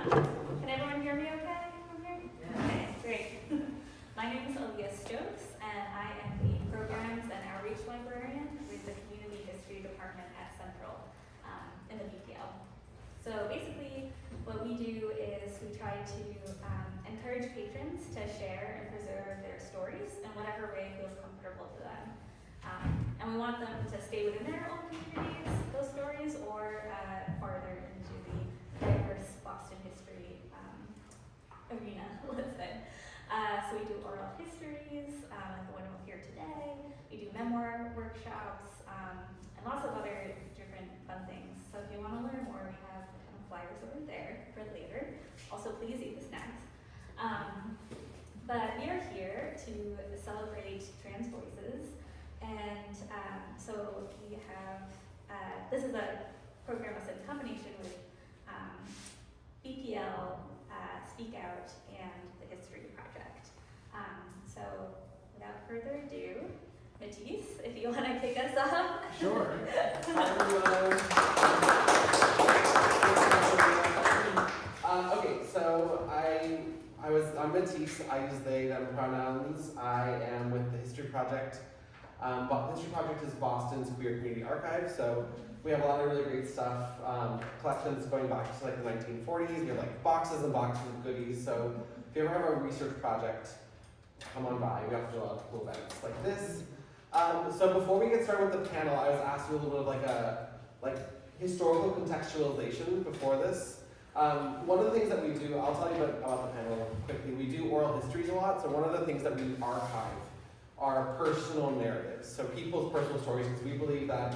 Can everyone hear me okay? Okay, great. My name is Aaliyah Stokes, and I am the Programs and Outreach Librarian with the Community History Department at Central in the BPL. So basically, what we do is we try to encourage patrons to share and preserve their stories in whatever way feels comfortable to them. And we want them to stay within their own communities, those stories, or farther into the diverse Boston history arena, let's say. So we do oral histories, like the one we'll hear today. We do memoir workshops, and lots of other different fun things. So if you want to learn more, we have flyers over there for later. Also, please eat the snacks. But we are here to celebrate trans voices. And so we have, this is a program that's in combination with BPL, SpeakOUT, and the History Project. So without further ado, Matisse, if you want to kick us off. Sure. Hi, everyone. Okay, so I'm Matisse. I use they, them pronouns. I am with the History Project. The History Project is Boston's queer community archive, so we have a lot of really great stuff, collections going back to like the 1940s. We have like boxes and boxes of goodies, so if you ever have a research project, come on by. We have to do a lot of cool events like this. So before we get started with the panel, I was asked to do a little bit of like historical contextualization before this. One of the things that we do, I'll tell you about the panel quickly. We do oral histories a lot, so one of the things that we archive are personal narratives, so people's personal stories, because we believe that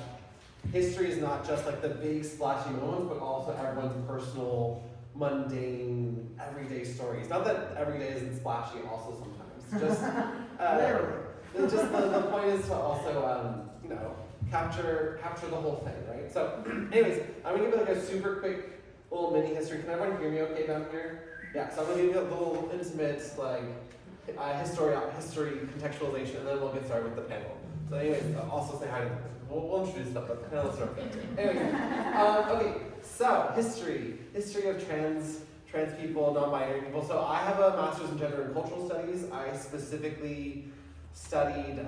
history is not just like the big splashy moments, but also everyone's personal, mundane, everyday stories. Not that every day isn't splashy also sometimes, just just the point is to also capture the whole thing, right? So anyways, I'm gonna give like a super quick little mini history. Can everyone hear me okay down here? Yeah, so I'm gonna give you a little intimate history contextualization, and then we'll get started with the panel. So anyways, also say hi to them. We'll introduce stuff, but the panel will start there. Anyways, okay, so history of trans people, non-binary people. So I have a master's in gender and cultural studies. I specifically studied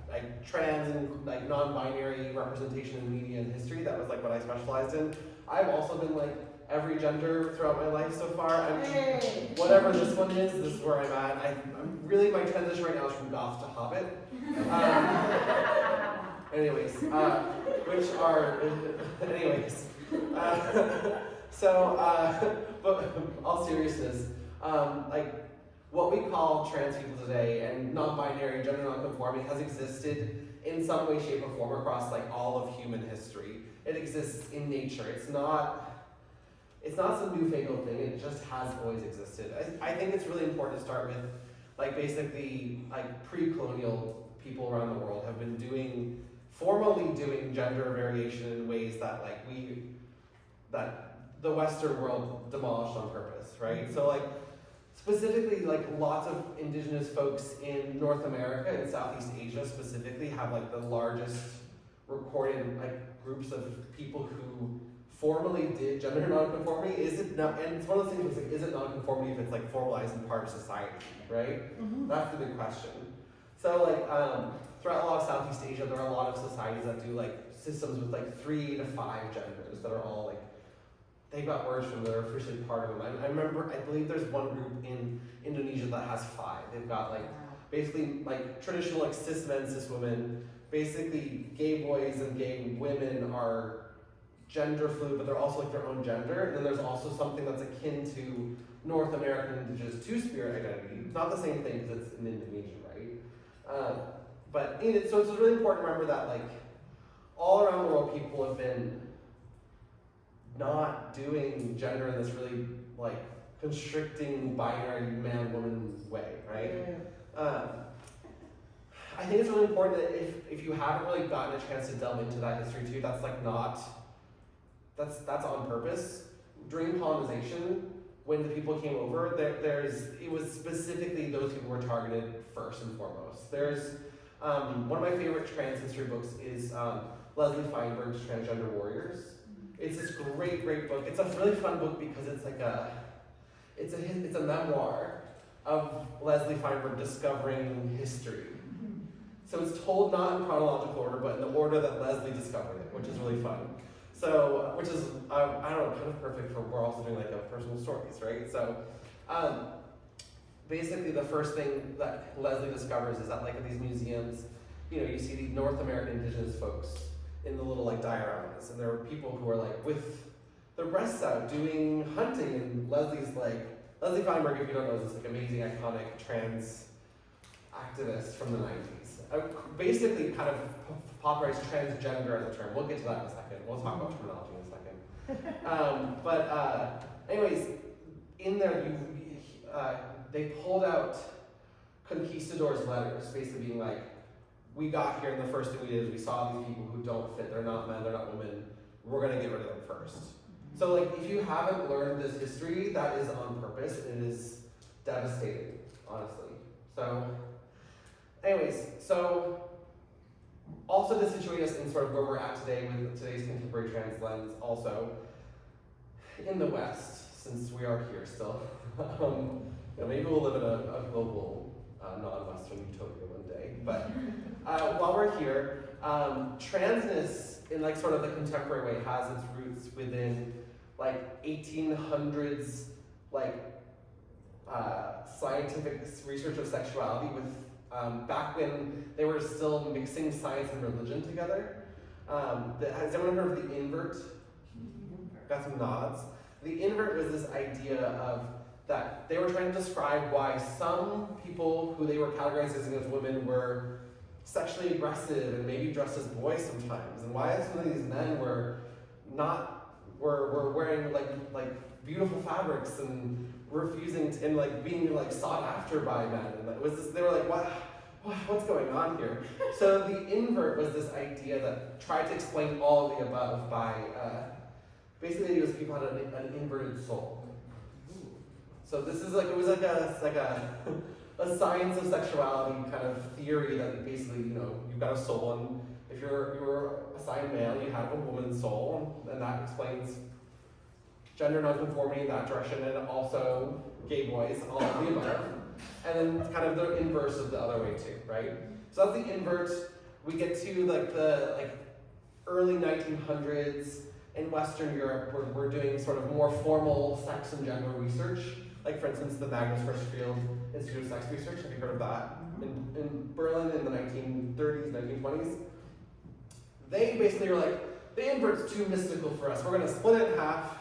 like trans and like non-binary representation in media and history. That was like what I specialized in. I've also been like every gender throughout my life so far. Whatever this one is, this is where I'm at. I'm really, my transition right now is from goth to hobbit. But all seriousness, like what we call trans people today and non-binary, gender non-conforming has existed in some way, shape, or form across like all of human history. It exists in nature. It's not some newfangled thing. It just has always existed. I think it's really important to start with, like basically, like pre-colonial people around the world have been formally doing gender variation in ways that that the Western world demolished on purpose, right? So like specifically, like lots of indigenous folks in North America and Southeast Asia specifically have like the largest recorded like groups of people who formally did gender nonconformity. Is it not? And it's one of those things like, is it nonconformity if it's like formalized and part of society, right? Mm-hmm. That's the big question. So like throughout a lot of Southeast Asia, there are a lot of societies that do like systems with like 3 to 5 genders that are all like, they've got words from them that are officially part of them. I believe there's one group in Indonesia that has 5. They've got like basically like traditional like cis men, cis women. Basically, gay boys and gay women are gender fluid, but they're also like their own gender. And then there's also something that's akin to North American indigenous two-spirit identity. It's not the same thing because it's in Indonesia, right? So it's really important to remember that like all around the world, people have been not doing gender in this really like constricting binary man-woman way, right? Yeah. I think it's really important that if you haven't really gotten a chance to delve into that history too, that's like that's on purpose. During colonization, when the people came over, it was specifically those people were targeted first and foremost. There's one of my favorite trans history books is Leslie Feinberg's Transgender Warriors. It's this great book. It's a really fun book because it's like it's a memoir of Leslie Feinberg discovering history. So it's told not in chronological order, but in the order that Leslie discovered it, which is really fun. So, which is, I don't know, kind of perfect for, we're also doing like a personal stories, right? So, basically the first thing that Leslie discovers is that like at these museums, you know, you see these North American indigenous folks in the little like dioramas, and there are people who are like with their breasts out doing hunting, and Leslie Feinberg, if you don't know, is this like amazing, iconic trans activist from the 90s. Basically kind of popularized transgender as a term. We'll get to that in a second. We'll talk about terminology in a second. Anyways, in there, they pulled out conquistadors' letters, basically being like, we got here and the first thing we did is we saw these people who don't fit, they're not men, they're not women, we're gonna get rid of them first. So like, if you haven't learned this history, that is on purpose, and it is devastating, honestly. So, anyways, so also to situate us in sort of where we're at today with today's contemporary trans lens also, in the West, since we are here still, you know, maybe we'll live in a global, non-Western utopia one day, but while we're here, transness in like sort of the contemporary way has its roots within like 1800s, like scientific research of sexuality with back when they were still mixing science and religion together. Has anyone heard of the invert? Got some nods. The invert was this idea of that they were trying to describe why some people who they were categorizing as women were sexually aggressive and maybe dressed as boys sometimes, and why some of these men were wearing like beautiful fabrics and refusing to, and like being like sought after by men, and it was this, they were like, what's going on here? So the invert was this idea that tried to explain all of the above by basically it was people had an inverted soul. So this is like, it was like a science of sexuality kind of theory that basically, you know, you've got a soul, and if you're assigned male, you have a woman's soul, and that explains gender nonconformity in that direction, and also gay boys, all of the above. And then kind of the inverse of the other way too, right? So that's the invert. We get to like the early 1900s in Western Europe, where we're doing sort of more formal sex and gender research. Like for instance, the Magnus Hirschfeld Institute of Sex Research, have you heard of that? In Berlin in the 1930s, 1920s. They basically were like, the invert's too mystical for us. We're gonna split it in half,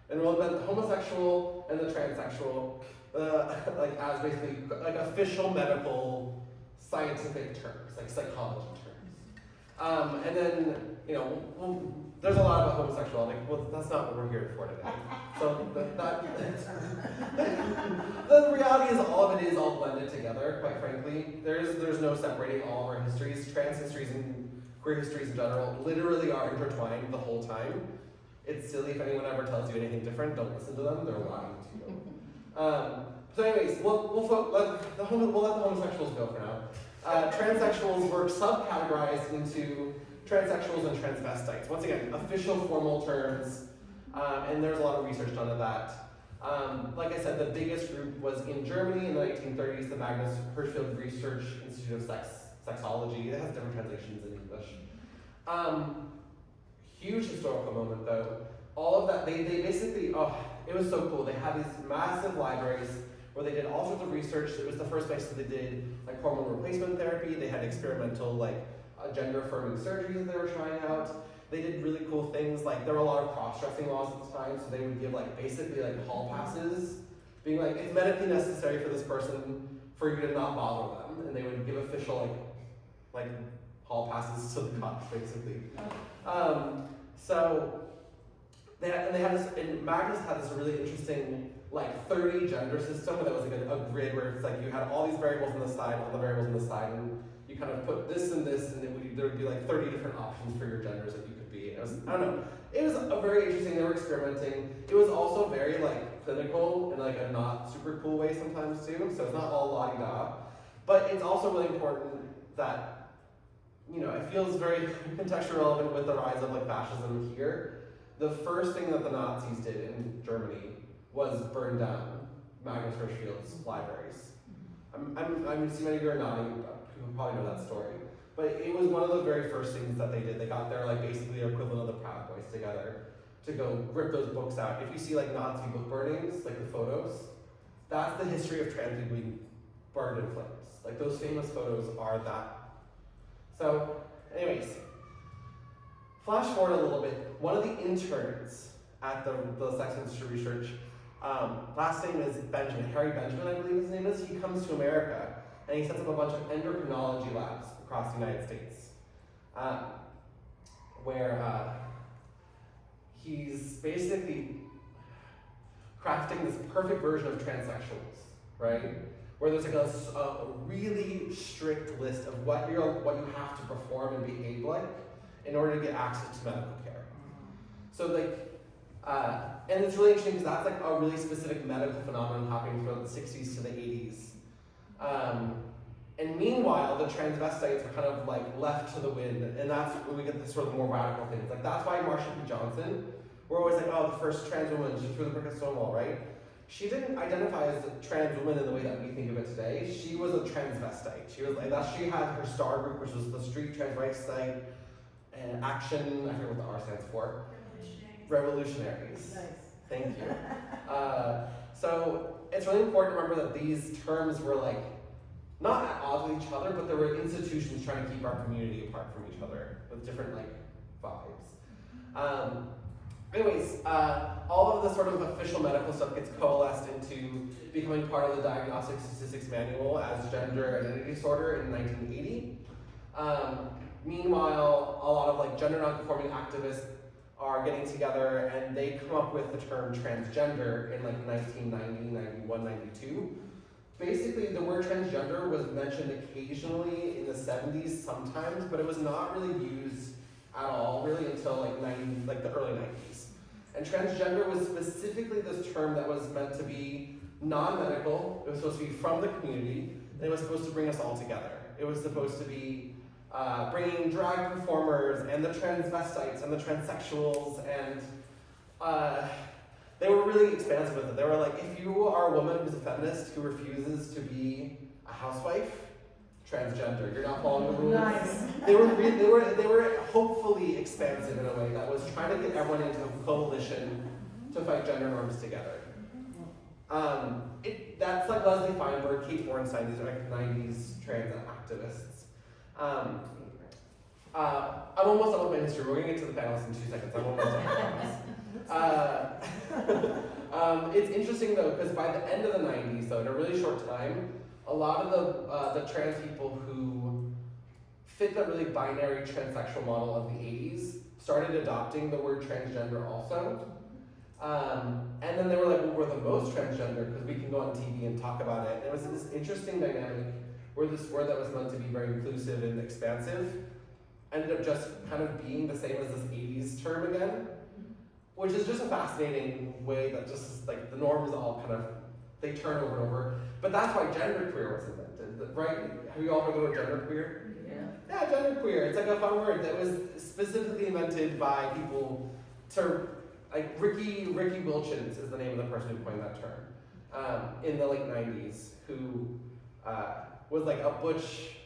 and we'll invent the homosexual and the transsexual, like as basically like official medical scientific terms, like psychology terms. And then, you know, there's a lot about homosexuality. Well, that's not what we're here for today. So the reality is all of it is all blended together, quite frankly. There's no separating all of our histories. Trans histories and queer histories in general literally are intertwined the whole time. It's silly if anyone ever tells you anything different. Don't listen to them. They're lying to you. So anyways, we'll let the homosexuals go for now. Transsexuals were subcategorized into transsexuals and transvestites. Once again, official formal terms, and there's a lot of research done on that. Like I said, the biggest group was in Germany in the 1930s, the Magnus Hirschfeld Research Institute of Sexology. It has different translations in English. Huge historical moment though. All of that, they basically, it was so cool. They had these massive libraries where they did all sorts of research. It was the first place that they did like hormone replacement therapy. They had experimental like gender affirming surgeries that they were trying out. They did really cool things, like there were a lot of cross-dressing laws at the time, so they would give like basically like hall passes, being like, it's medically necessary for this person for you to not bother them, and they would give official like hall passes to the cops basically. So they had this, and Magnus had this really interesting like 30 gender system that was like a grid where it's like you had all these variables on the side, all the variables on the side, and you kind of put this and this, and there would be like 30 different options for your genders that you could be. It was, I don't know, it was a very interesting, they were experimenting. It was also very like clinical in like a not super cool way sometimes too, so it's not all la-di-da. But it's also really important that, you know, it feels very contextually relevant with the rise of like fascism here, the first thing that the Nazis did in Germany was burn down Magnus Hirschfeld's libraries. I'm see many of you are nodding, people probably know that story. But it was one of the very first things that they did. They got their, like, basically their equivalent of the Proud Boys together to go rip those books out. If you see, like, Nazi book burnings, like the photos, that's the history of trans people being burned in flames. Like, those famous photos are that. So, anyways, flash forward a little bit. One of the interns at the Sex Industry Research, last name is Benjamin, Harry Benjamin, I believe his name is. He comes to America and he sets up a bunch of endocrinology labs across the United States, where he's basically crafting this perfect version of transsexuals, right? Where there's like a really strict list of what you have to perform and behave like in order to get access to medical care. So like, and it's really interesting because that's like a really specific medical phenomenon happening from the 60s to the 80s. And meanwhile, the transvestites are kind of like left to the wind, and that's when we get this sort of more radical things. Like that's why Marsha P. Johnson, we're always like, oh, the first trans woman, she threw the brick at Stonewall, right? She didn't identify as a trans woman in the way that we think of it today. She was a transvestite. She was like that. She had her star group, which was the Street Transvestite and Action. I forget what the R stands for. Revolutionaries. Nice. Thank you. So it's really important to remember that these terms were like not at odds with each other, but there were institutions trying to keep our community apart from each other with different like vibes. Anyways, all of the sort of official medical stuff gets coalesced into becoming part of the Diagnostic Statistics Manual as gender identity disorder in 1980. Meanwhile, a lot of like gender nonconforming activists are getting together and they come up with the term transgender in like 1990, 91, 92. Basically, the word transgender was mentioned occasionally in the 70s sometimes, but it was not really used at all really until like the early 90s. And transgender was specifically this term that was meant to be non-medical. It was supposed to be from the community, and it was supposed to bring us all together. It was supposed to be bringing drag performers and the transvestites and the transsexuals, and they were really expansive with it. They were like, if you are a woman who's a feminist who refuses to be a housewife, transgender, you're not following the rules. Nice. They were hopefully expansive in a way that was trying to get everyone into a coalition to fight gender norms together. That's like Leslie Feinberg, Kate Bornstein, these are like 90s trans activists. I'm almost done with my history. We're gonna get to the panelists in 2 seconds. I'm almost done. It's interesting though, because by the end of the 90s, though, in a really short time, a lot of the trans people who fit the really binary transsexual model of the 80s started adopting the word transgender also. And then they were like, well, we're the most transgender because we can go on TV and talk about it. And it was this interesting dynamic where this word that was meant to be very inclusive and expansive ended up just kind of being the same as this 80s term again, which is just a fascinating way that just like the norms all kind of, they turn over and over. But that's why genderqueer was invented, right? Have you all heard the word genderqueer? Yeah, genderqueer. It's like a fun word that was specifically invented by people to, like Ricky Wilchins is the name of the person who coined that term in the late 90s, who was like a butch,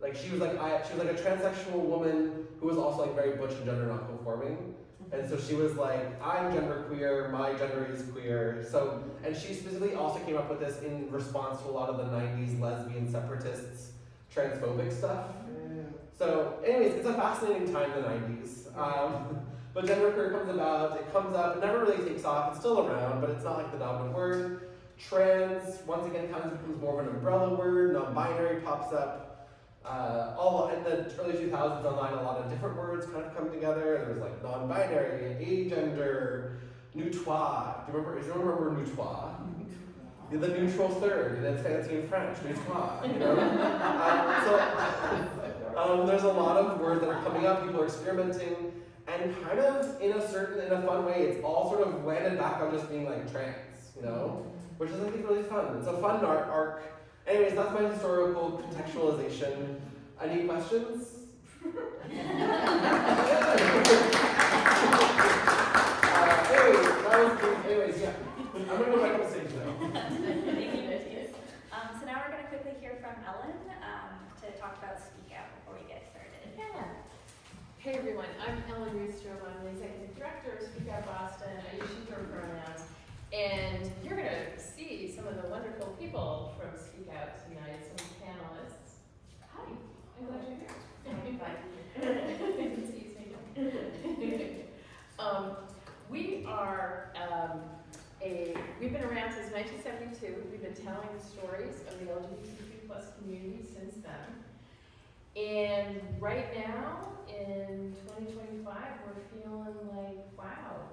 like she was like a transsexual woman who was also like very butch and gender nonconforming. And so she was like, I'm genderqueer, my gender is queer. So, and she specifically also came up with this in response to a lot of the 90s lesbian separatists, transphobic stuff. So anyways, it's a fascinating time in the 90s. But genderqueer comes about, it comes up, it never really takes off, it's still around, but it's not like the dominant word. Trans, once again, kind of becomes more of an umbrella word, non-binary pops up. All in the early 2000s online, a lot of different words kind of come together. There was like non-binary, agender, neutrois. Do you remember neutrois? The neutral third, that's fancy in French, neutrois, you know? So there's a lot of words that are coming up, people are experimenting, and kind of in a fun way, it's all sort of landed back on just being like trans, you know? Which is I think really fun. It's a fun arc. Anyways, that's my historical contextualization. Any questions? was good. Anyways, yeah. I'm gonna go back on stage now. Thank you, Matthias. So now we're going to quickly hear from Ellen to talk about Speak Out before we get started. Yeah. Hey everyone, I'm Ellen Rustrom. I'm the executive director of SpeakOUT Boston. I use she, her pronouns. And you're going to see some of the wonderful people from SpeakOUT tonight, some panelists. Hi, I'm glad you're here. We are we've been around since 1972. We've been telling the stories of the LGBTQ plus community since then. And right now, in 2025, we're feeling like, wow,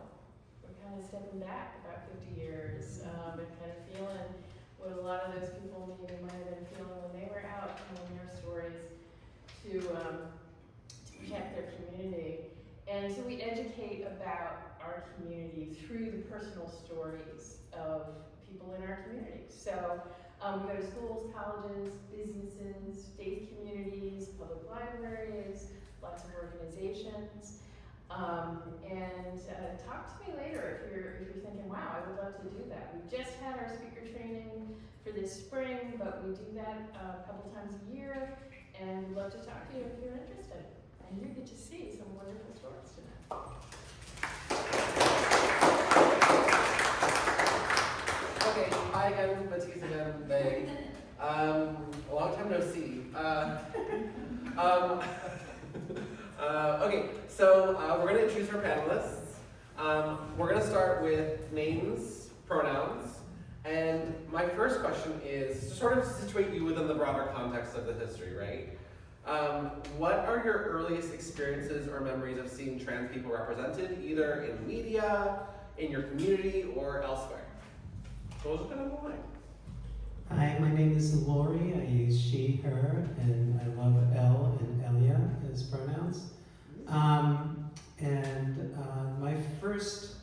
we're kind of stepping back about 50 years, and kind of feeling what a lot of those people maybe might have been feeling when they were out telling their stories to protect their community. And so we educate about our community through the personal stories of people in our community. So we go to schools, colleges, businesses, faith communities, public libraries, lots of organizations. And talk to me later if you're thinking, wow, I would love to do that. We just had our speaker training for this spring, but we do that a couple times a year, and we'd love to talk to you if you're interested. And you get to see some wonderful stories tonight. Okay, hi again, Matthias again, they. A long time no see. Okay, so we're going to introduce our panelists. We're going to start with names, pronouns, and my first question is to sort of situate you within the broader context of the history, right? What are your earliest experiences or memories of seeing trans people represented, either in media, in your community, or elsewhere? So who's going to go away? Hi, my name is Lori. I use she, her, and I love Elle and Elia as pronouns. My first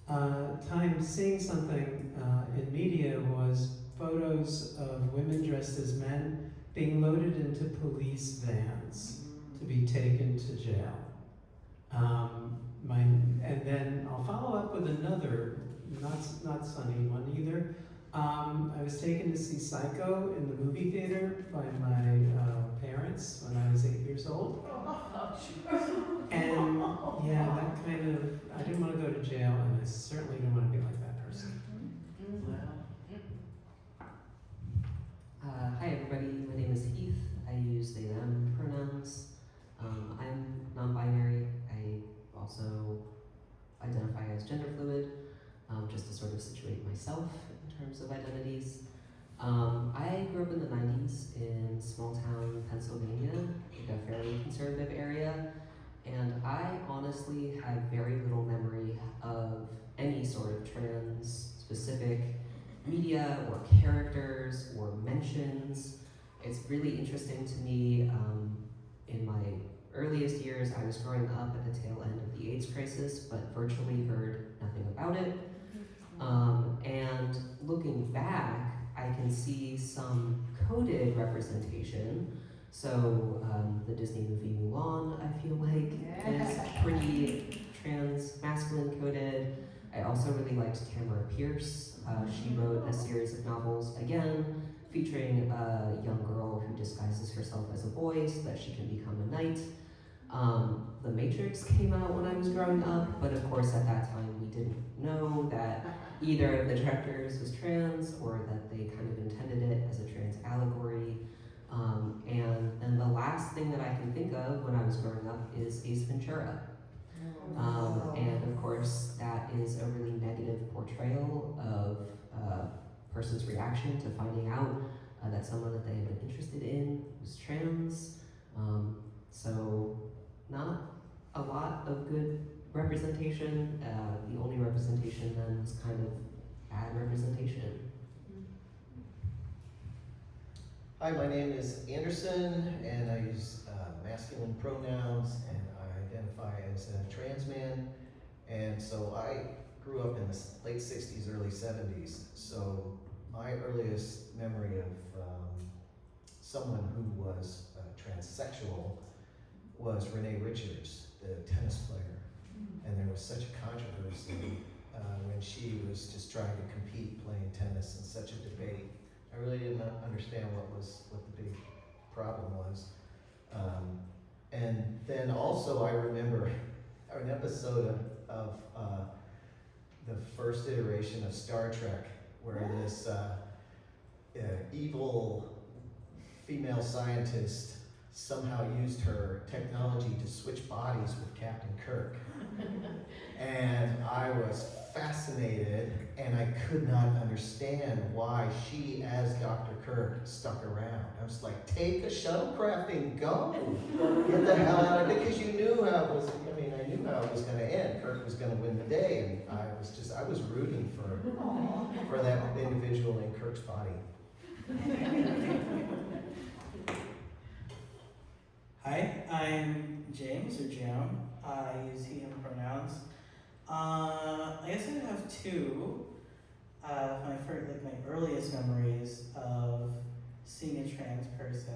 time seeing something in media was photos of women dressed as men being loaded into police vans to be taken to jail. And then I'll follow up with another, not sunny one either. I was taken to see Psycho in the movie theater by my parents when I was 8 years old. And yeah, that kind of, I didn't want to go to jail, and I certainly didn't want to be like that person. Hi everybody, my name is Heath. I use they, them pronouns. I'm non-binary. I also identify as gender fluid, just to sort of situate myself in terms of identities. I grew up in the 90s in small town Pennsylvania, like a fairly conservative area, and I honestly have very little memory of any sort of trans-specific media or characters or mentions. It's really interesting to me. In my earliest years, I was growing up at the tail end of the AIDS crisis, but virtually heard nothing about it. And looking back, I can see some coded representation. So the Disney movie Mulan, I feel like, is pretty trans masculine coded. I also really liked Tamara Pierce. She wrote a series of novels, again, featuring a young girl who disguises herself as a boy so that she can become a knight. The Matrix came out when I was growing up, but of course at that time we didn't know that either of the directors was trans or that they kind of intended it as a trans allegory. And then the last thing that I can think of when I was growing up is Ace Ventura. And of course that is a really negative portrayal of a person's reaction to finding out that someone that they had been interested in was trans. So not a lot of good representation. The only representation then was kind of bad representation. Hi, my name is Anderson, and I use masculine pronouns, and I identify as a trans man. And so I grew up in the late 60s, early 70s. So my earliest memory of someone who was transsexual was Renee Richards, the tennis player. And there was such a controversy when she was just trying to compete playing tennis in such a debate. I really didn't understand what the big problem was. And then also I remember an episode of the first iteration of Star Trek where this evil female scientist somehow used her technology to switch bodies with Captain Kirk. And I was fascinated, and I could not understand why she, as Dr. Kirk, stuck around. I was like, take a shuttlecraft and go. Get the hell out of it, because you knew how it was, I knew how it was going to end. Kirk was going to win the day, and I was rooting for that individual in Kirk's body. Hi, I'm James, or Jam. I use he, him pronouns. I guess I have two. My earliest memories of seeing a trans person.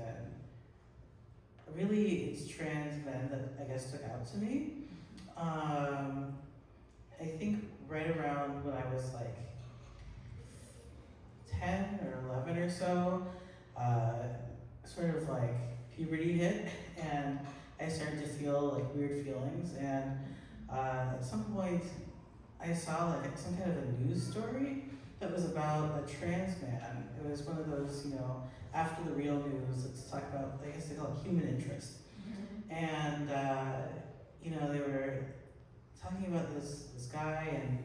Really, it's trans men that I guess took out to me. I think right around when I was like 10 or 11 or so, sort of like puberty hit, and I started to feel like weird feelings, and at some point I saw like some kind of a news story that was about a trans man. It was one of those, after the real news, let's talk about, I guess they call it human interest. And, they were talking about this guy, and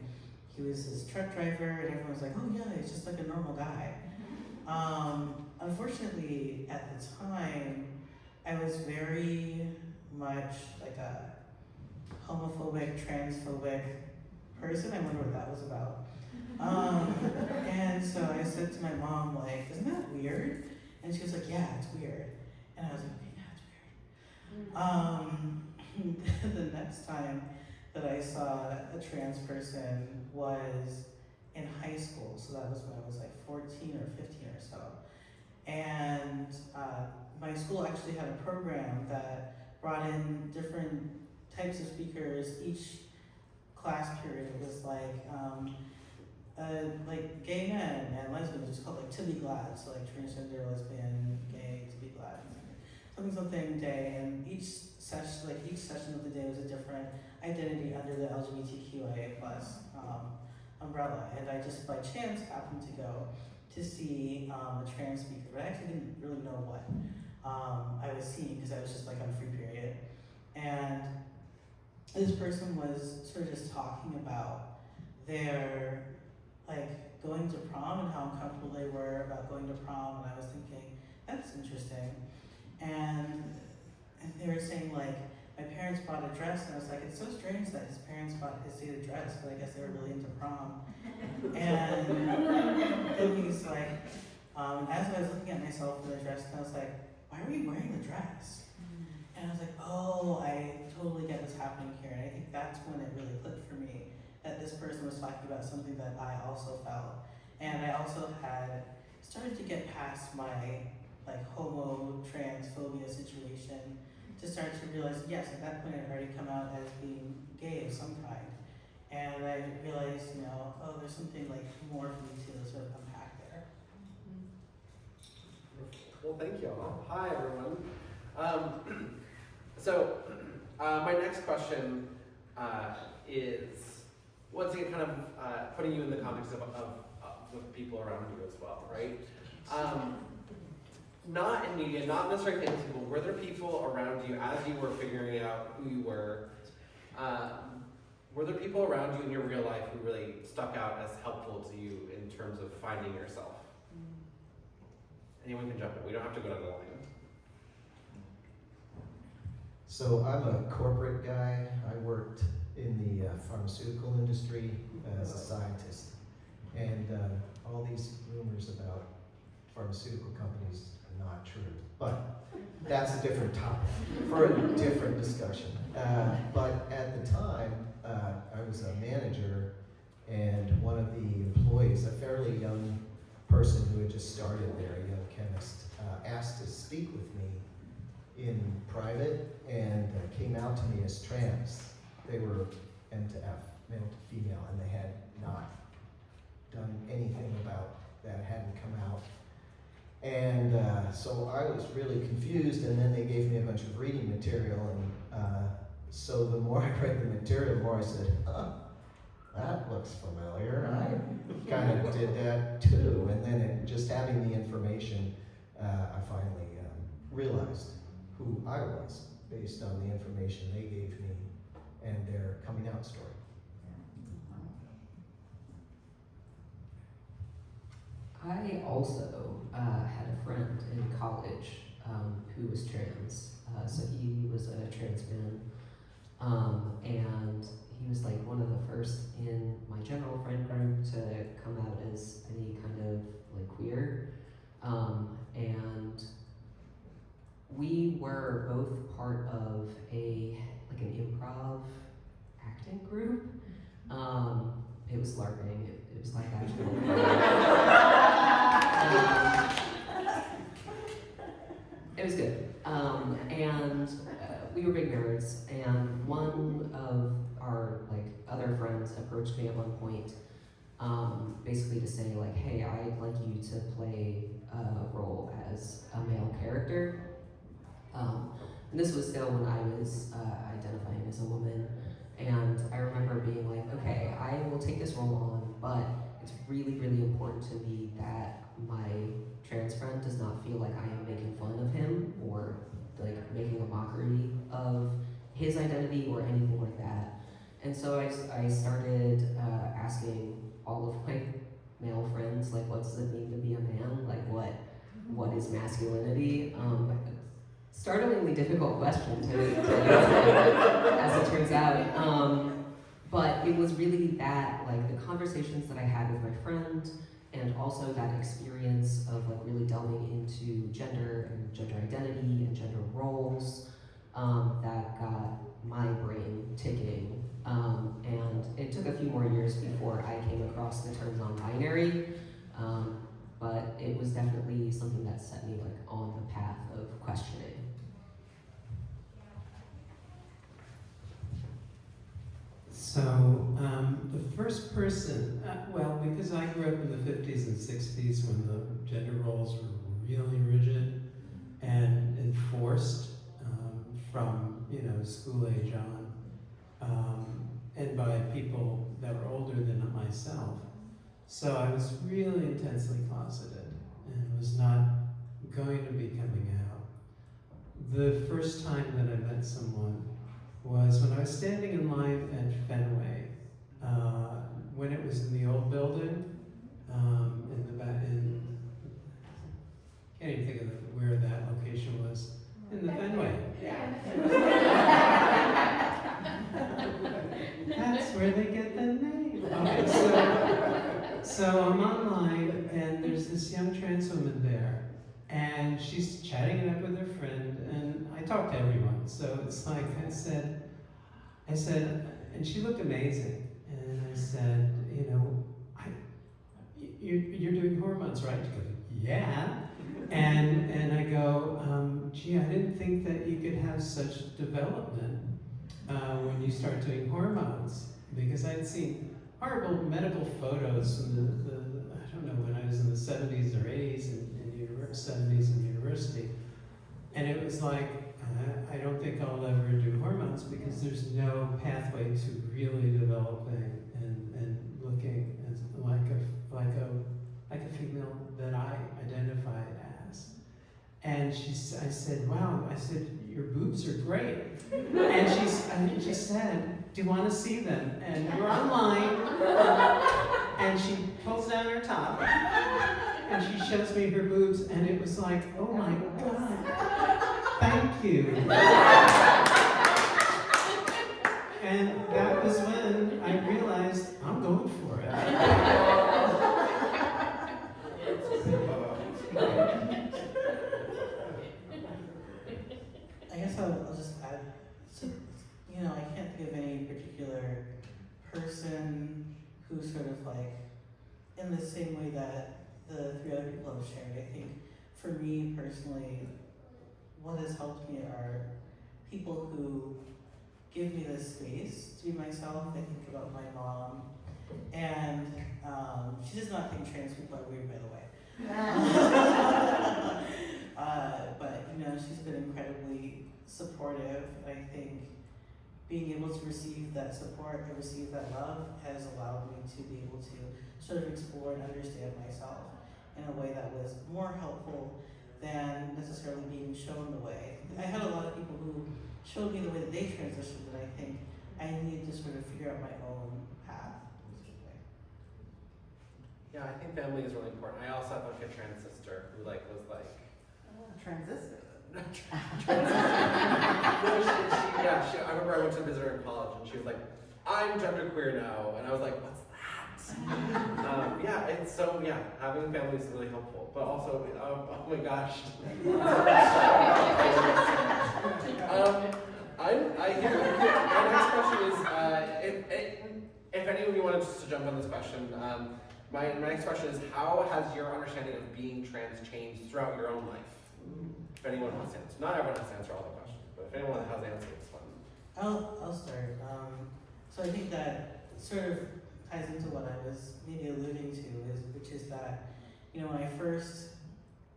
he was this truck driver, and everyone was like, oh yeah, he's just like a normal guy. Unfortunately, at the time, I was very much like a homophobic, transphobic person. I wonder what that was about. And so I said to my mom, like, isn't that weird? And she was like, yeah, it's weird. And I was like, yeah, it's weird. The next time that I saw a trans person was in high school. So that was when I was like 14 or 15 or so. And my school actually had a program that brought in different types of speakers. Each class period was like gay men and lesbians. It's called like To Be Glad, so like transgender, lesbian, gay, to be glad, something day. And each session of the day was a different identity under the LGBTQIA+ umbrella. And I just by chance happened to go to see a trans speaker, but I actually didn't really know what I was seeing because I was just like on free period. And this person was sort of just talking about their like going to prom and how uncomfortable they were about going to prom, and I was thinking, that's interesting. And they were saying like, my parents bought a dress, and I was like, it's so strange that his parents bought his a dress, but I guess they were really into prom. And then he's like, as I was looking at myself in the dress, and I was like, why are you wearing the dress? And I was like, oh, I totally get what's happening here. And I think that's when it really clicked for me, that this person was talking about something that I also felt. And I also had started to get past my like homo transphobia situation to start to realize, yes, at that point I'd already come out as being gay of some kind. And I realized, oh, there's something like more for me to sort of unpack there. Well, thank you all. Hi, everyone. So my next question is, once again, kind of putting you in the context of the people around you as well, right? Not in media, not necessarily famous people, were there people around you as you were figuring out who you were there people around you in your real life who really stuck out as helpful to you in terms of finding yourself? Anyone can jump in, we don't have to go down the line. So I'm a corporate guy. I worked in the pharmaceutical industry as a scientist. And all these rumors about pharmaceutical companies are not true. But that's a different topic for a different discussion. But at the time, I was a manager, and one of the employees, a fairly young person who had just started there, a young chemist, asked to speak with me in private and came out to me as trans. They were M to F, male to female, and they had not done anything about that, hadn't come out. And so I was really confused, and then they gave me a bunch of reading material, and so the more I read the material, the more I said, huh, that looks familiar. I kind of did that too. And then just having the information, I finally realized who I was based on the information they gave me and their coming out story. I also had a friend in college who was trans. So he was a trans man. And he was like one of the first in my general friend group to come out as any kind of like queer. And we were both part of an improv acting group. It was LARPing. It was like actually. It was good. And we were big nerds, and one of our other friends approached me at one point, basically to say like, hey, I'd like you to play a role as a male character. And this was still when I was identifying as a woman, and I remember being like, okay, I will take this role on, but it's really, really important to me that my trans friend does not feel like I am making fun of him or like making a mockery of his identity or anything like that. And so I started asking all of my male friends, like, what does it mean to be a man? Like, what is masculinity? Startlingly difficult question to answer, as it turns out. But it was really that, like, the conversations that I had with my friend, and also that experience of like really delving into gender and gender identity and gender roles, that got my brain ticking. And it took a few more years before I came across the term non-binary, but it was definitely something that set me like on the path of questioning. So the first person, well, because I grew up in the 50s and 60s when the gender roles were really rigid and enforced from school age on, and by people that were older than myself. So I was really intensely closeted and was not going to be coming out. The first time that I met someone was when I was standing in line at Fenway, when it was in the old building, in the back, can't even think of where that location was. In the Fenway. That's where they get the name. Okay, so I'm online, and there's this young trans woman there, and she's chatting it up with her friend, and I talk to everyone, so it's like I said, and she looked amazing, and I said, you're doing hormones, right? She goes, yeah. And I go, gee, I didn't think that you could have such development when you start doing hormones, because I'd seen horrible medical photos from the I don't know, when I was in the 70s or 80s in 70s in university, and it was like, I don't think I'll ever do hormones because there's no pathway to really developing and looking as like a female that I identified as. And I said, wow, your boobs are great. And she said, do you want to see them? And we're online, and she pulls down her top, and she shows me her boobs, and it was like, oh my God. Thank you. And that was when I realized I'm going for it. I guess I'll just add, so, I can't think of any particular person who's sort of like, in the same way that the three other people have shared. I think for me personally, what has helped me are people who give me the space to be myself. I think about my mom And she does not think trans people are weird, by the way. But you know, she's been incredibly supportive. I think being able to receive that support and receive that love has allowed me to be able to sort of explore and understand myself in a way that was more helpful than necessarily being shown the way. I had a lot of people who showed me the way that they transitioned, and I think I needed to sort of figure out my own path. Yeah, I think family is really important. I also have like a trans sister who like was like Transistor. no, I remember I went to visit her in college and she was like, I'm genderqueer now, and I was like, what's that? Yeah, it's so having family is really helpful, but also oh my gosh. My next question is if any of you wanted to jump on this question, my next question is how has your understanding of being trans changed throughout your own life? If anyone wants to answer. Not everyone has to answer all the questions, but if anyone has answers, it's fun. I'll start. So I think that sort of ties into what I was maybe alluding to, which is that, you know, when I first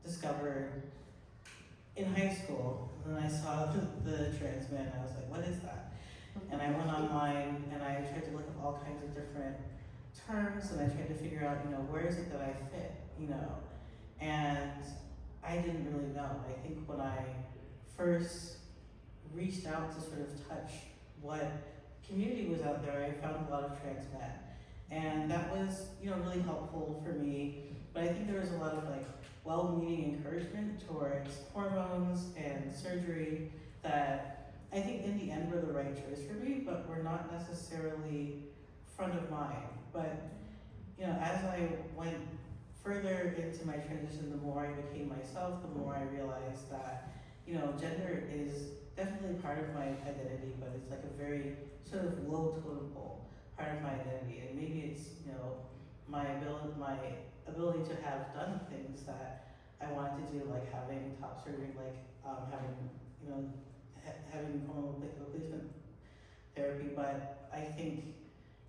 discovered in high school, and then I saw the trans man, I was like, what is that? And I went online and I tried to look up all kinds of different terms, and I tried to figure out, you know, where is it that I fit, you know? And I didn't really know. I think when I first reached out to sort of touch what community was out there, I found a lot of trans men. And that was, you know, really helpful for me. But I think there was a lot of like well-meaning encouragement towards hormones and surgery that I think in the end were the right choice for me, but were not necessarily front of mind. But, you know, as I went further into my transition, the more I became myself, the more I realized that, you know, gender is definitely part of my identity, but it's like a very sort of low totem pole part of my identity. And maybe it's, you know, my ability to have done things that I wanted to do, like having top surgery, like having, you know, having hormone replacement therapy. But I think,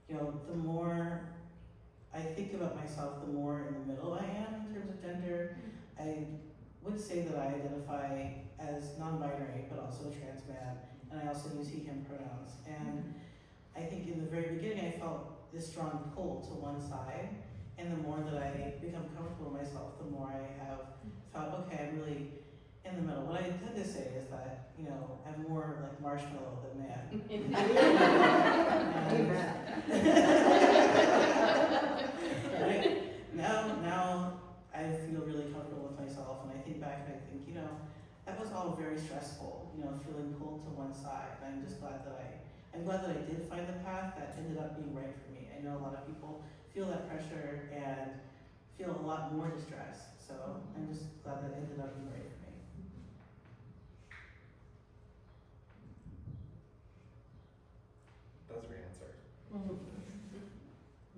you know, the more I think about myself, the more in the middle I am in terms of gender. I would say that I identify as non-binary, but also a trans man, and I also use he, him pronouns. And I think in the very beginning, I felt this strong pull to one side, and the more that I become comfortable with myself, the more I have felt, okay, I'm really in the middle. What I tend to say is that, you know, I'm more like marshmallow than man. Now I feel really comfortable with myself, and I think back and I think, you know, that was all very stressful, you know, feeling pulled to one side. And I'm just glad that I'm glad that I did find the path that ended up being right for me. I know a lot of people feel that pressure and feel a lot more distress. So I'm just glad that it ended up being right for me. That's your answer.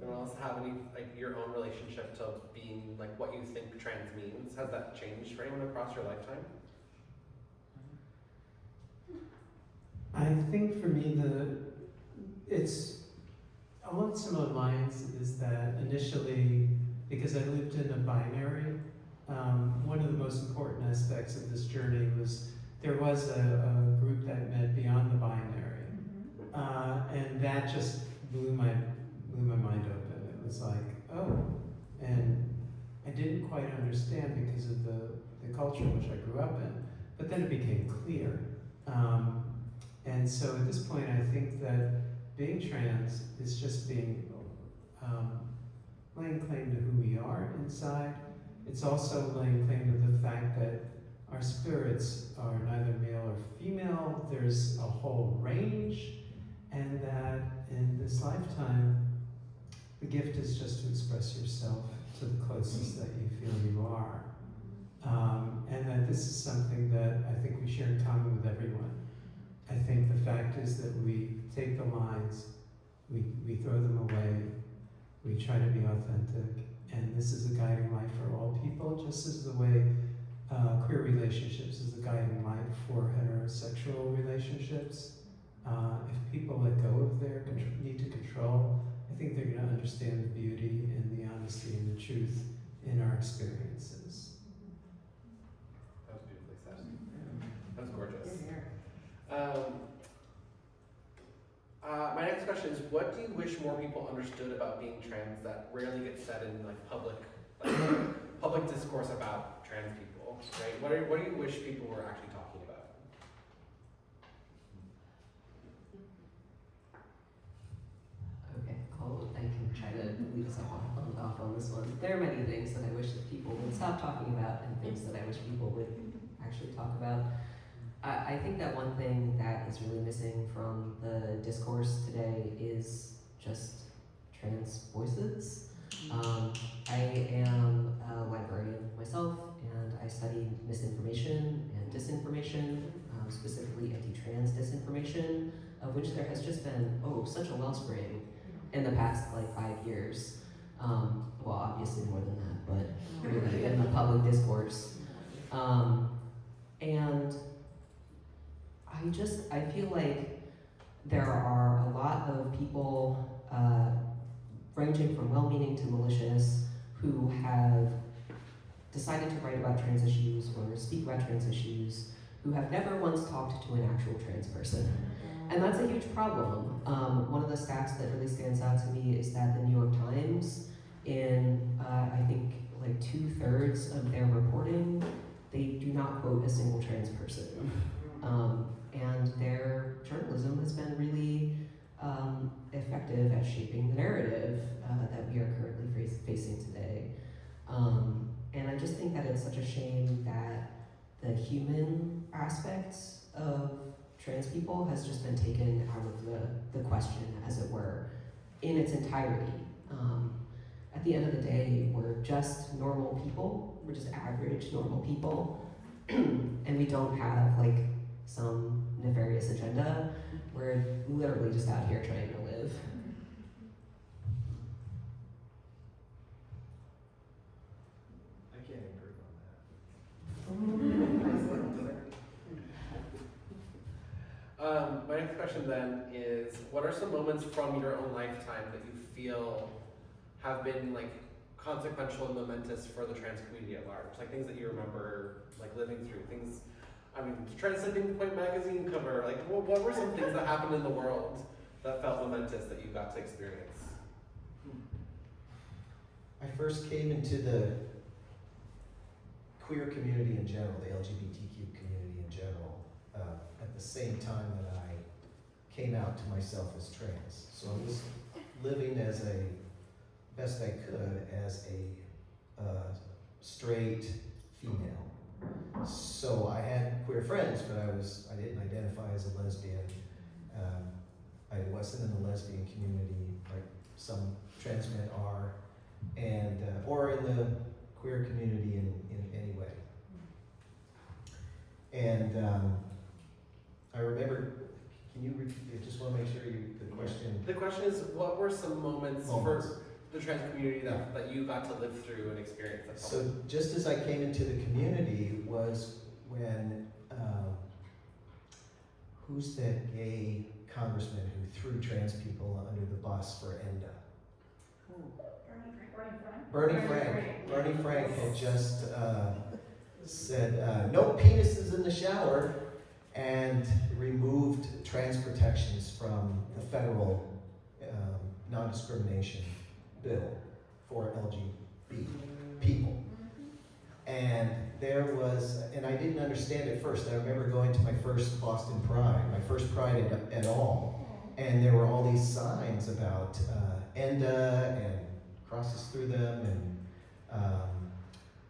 Anyone else have any, like, your own relationship to being, like, what you think trans means? Has that changed for anyone across your lifetime? I think for me, it's along similar lines is that initially, because I lived in a binary, one of the most important aspects of this journey was there was a group that met beyond the binary, and that just blew my mind open. It was like, oh, and I didn't quite understand because of the culture in which I grew up in, but then it became clear. And so at this point, I think that being trans is just being laying claim to who we are inside. It's also laying claim to the fact that our spirits are neither male or female. There's a whole range, and that in this lifetime, the gift is just to express yourself to the closest that you feel you are. And that this is something that I think we share in common with everyone. I think the fact is that we take the lines, we throw them away, we try to be authentic, and this is a guiding light for all people, just as the way queer relationships is a guiding light for heterosexual relationships. If people let go of their need to control, I think they're going to understand the beauty and the honesty and the truth in our experiences. That was beautifully said. That was gorgeous. Here. My next question is, what do you wish more people understood about being trans that rarely gets said in like public discourse about trans people? Right? What do you wish people were actually talking about? Okay, I can try to lead us off on this one. There are many things that I wish that people would stop talking about and things that I wish people would actually talk about. I think that one thing that is really missing from the discourse today is just trans voices. I am a librarian myself, and I study misinformation and disinformation, specifically anti-trans disinformation, of which there has just been, such a wellspring in the past 5 years. Well, obviously more than that, but really in the public discourse. And I feel like there are a lot of people, ranging from well-meaning to malicious, who have decided to write about trans issues or speak about trans issues, who have never once talked to an actual trans person. And that's a huge problem. One of the stats that really stands out to me is that the New York Times, in I think 2/3 of their reporting, they do not quote a single trans person. And their journalism has been really effective at shaping the narrative that we are currently facing today. And I just think that it's such a shame that the human aspects of trans people has just been taken out of the question, as it were, in its entirety. At the end of the day, we're just normal people. We're just average normal people. And we don't have some nefarious agenda. We're literally just out here trying to live. I can't improve on that. My next question then is, what are some moments from your own lifetime that you feel have been consequential and momentous for the trans community at large? Things that you remember living through, things, Transcending Point magazine cover, what were some things that happened in the world that felt momentous that you got to experience? I first came into the queer community in general, the LGBTQ community in general, at the same time that I came out to myself as trans. So I was living as best I could as a straight female. So I had queer friends, but I didn't identify as a lesbian. I wasn't in the lesbian community like some trans men are, and or in the queer community in any way. And I remember, can you repeat? I just want to make sure the question. The question is, what were some moments for the trans community that you got to live through and experience? So just as I came into the community was when, who's that gay congressman who threw trans people under the bus for ENDA? Bernie Frank had just said, no penises in the shower, and removed trans protections from the federal non-discrimination bill for LGBT people. And there was, and I didn't understand at first. I remember going to my first Boston Pride, my first Pride at all, and there were all these signs about ENDA and crosses through them, and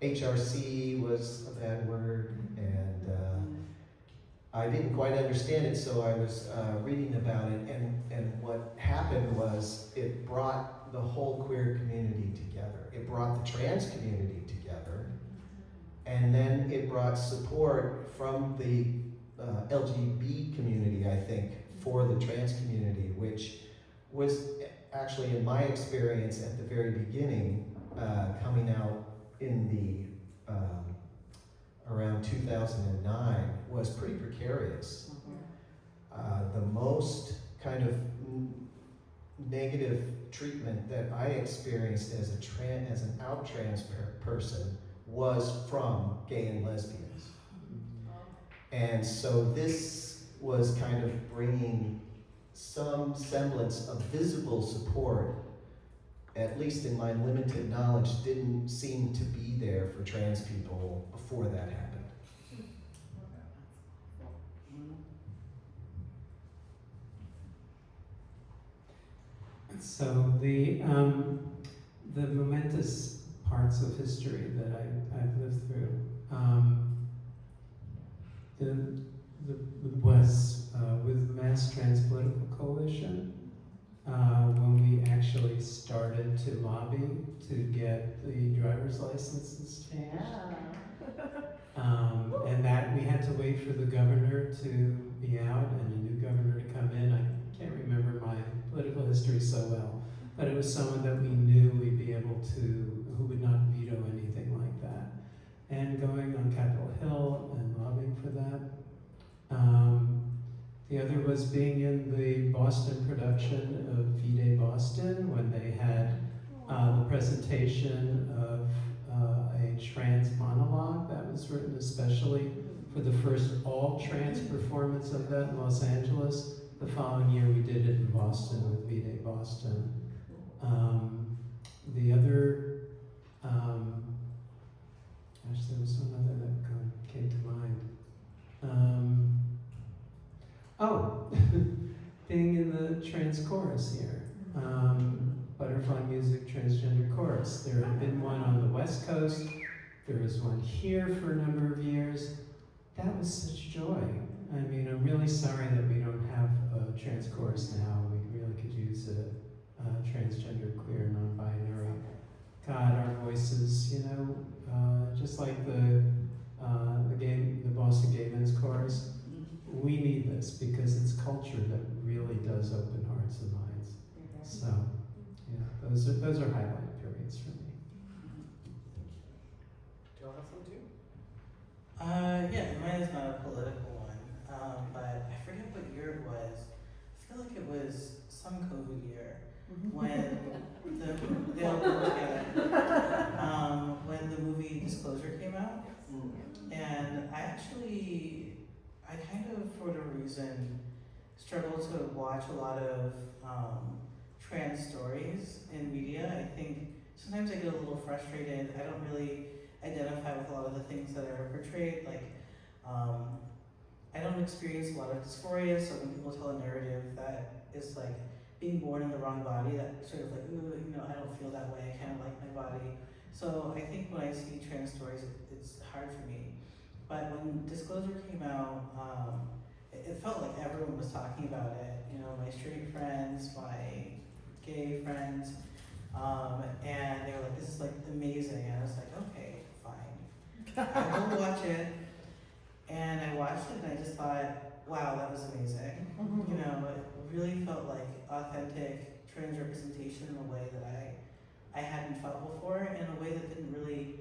HRC was a bad word, and I didn't quite understand it, so I was reading about it, and what happened was it brought the whole queer community together. It brought the trans community together, and then it brought support from the LGBT community, I think, for the trans community, which was actually, in my experience at the very beginning, coming out in the around 2009, was pretty precarious. The most kind of negative treatment that I experienced as an out trans person was from gay and lesbians. And so this was kind of bringing some semblance of visible support, at least in my limited knowledge, didn't seem to be there for trans people before that happened. So the momentous parts of history that I've lived through, was with Mass Trans Political Coalition, when we actually started to lobby to get the driver's licenses changed. And that we had to wait for the governor to be out and a new governor to come in. I can't remember my political history so well, but it was someone that we knew we'd be able to, who would not veto anything like that. And going on Capitol Hill and lobbying for that. The other was being in the Boston production of V-Day Boston when they had the presentation of a trans monologue that was written especially for the first all-trans performance of that in Los Angeles. The following year we did it in Boston with V-Day Boston. The other, gosh, there was one other that came to mind. Being in the trans chorus here. Butterfly Music Transgender Chorus. There had been one on the West Coast. There was one here for a number of years. That was such joy. I mean, I'm really sorry that we don't have a trans chorus now. We really could use a transgender, queer, non-binary. God, our voices, you know, just like the Boston Gay Men's Chorus. We need this because it's culture that really does open hearts and minds. So, yeah, those are highlight periods for me. Do y'all have some too? Yeah, mine is not a political one, but I forget what year it was. I feel like it was some COVID year when when the movie Disclosure came out, and I kind of, for whatever reason, struggled to watch a lot of trans stories in media. I think sometimes I get a little frustrated. I don't really identify with a lot of the things that are portrayed. Like, I don't experience a lot of dysphoria, so when people tell a narrative that is like being born in the wrong body, that sort of like, ooh, you know, I don't feel that way, I kind of like my body. So I think when I see trans stories, it's hard for me. But when Disclosure came out, it felt like everyone was talking about it. You know, my straight friends, my gay friends, and they were like, this is like amazing. And I was like, okay, fine. I will watch it. And I watched it and I just thought, wow, that was amazing. You know, it really felt like authentic trans representation in a way that I hadn't felt before, in a way that didn't really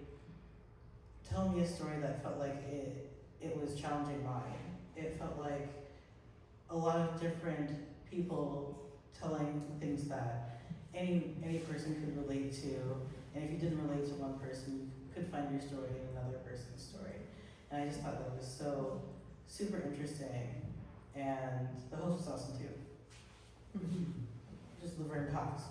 tell me a story that felt like it was challenging mine. It felt like a lot of different people telling things that any person could relate to, and if you didn't relate to one person, you could find your story in another person's story. And I just thought that was so super interesting, and the host was awesome too. Just Laverne Cox.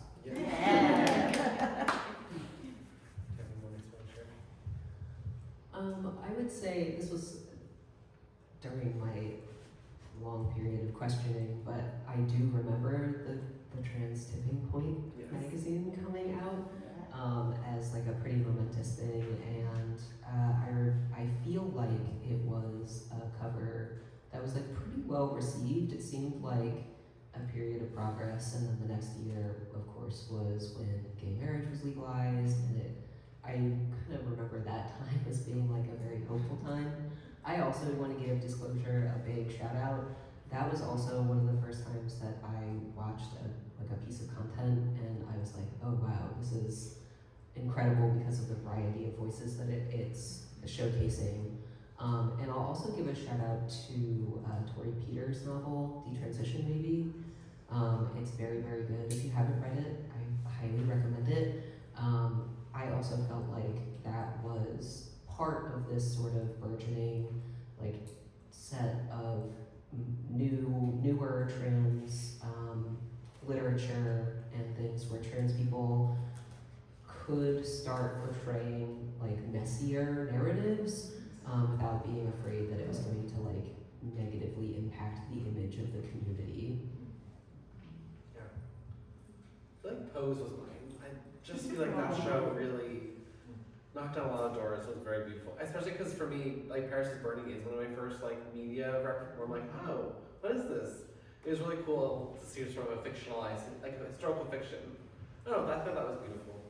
I would say this was during my long period of questioning, but I do remember the Trans Tipping Point magazine coming out as like a pretty momentous thing, and I feel like it was a cover that was like pretty well received. It seemed like a period of progress, and then the next year, of course, was when gay marriage was legalized, and I kind of remember that time as being like a very hopeful time. I also want to give Disclosure a big shout out. That was also one of the first times that I watched a piece of content, and I was like, oh wow, this is incredible because of the variety of voices that it's showcasing. And I'll also give a shout out to Tori Peters' novel, Detransition Baby. It's very, very good. If you haven't read it, I highly recommend it. I also felt like that was part of this sort of burgeoning like set of newer trans literature and things where trans people could start portraying like messier narratives without being afraid that it was going to like negatively impact the image of the community. Yeah. I feel like Pose was mine. I just feel like that show really knocked on a lot of doors. It was very beautiful, especially because for me, like Paris is Burning is one of my first like media where I'm like, oh, what is this? It was really cool to see sort of a fictionalized, like a historical fiction. I don't know, I thought that was beautiful.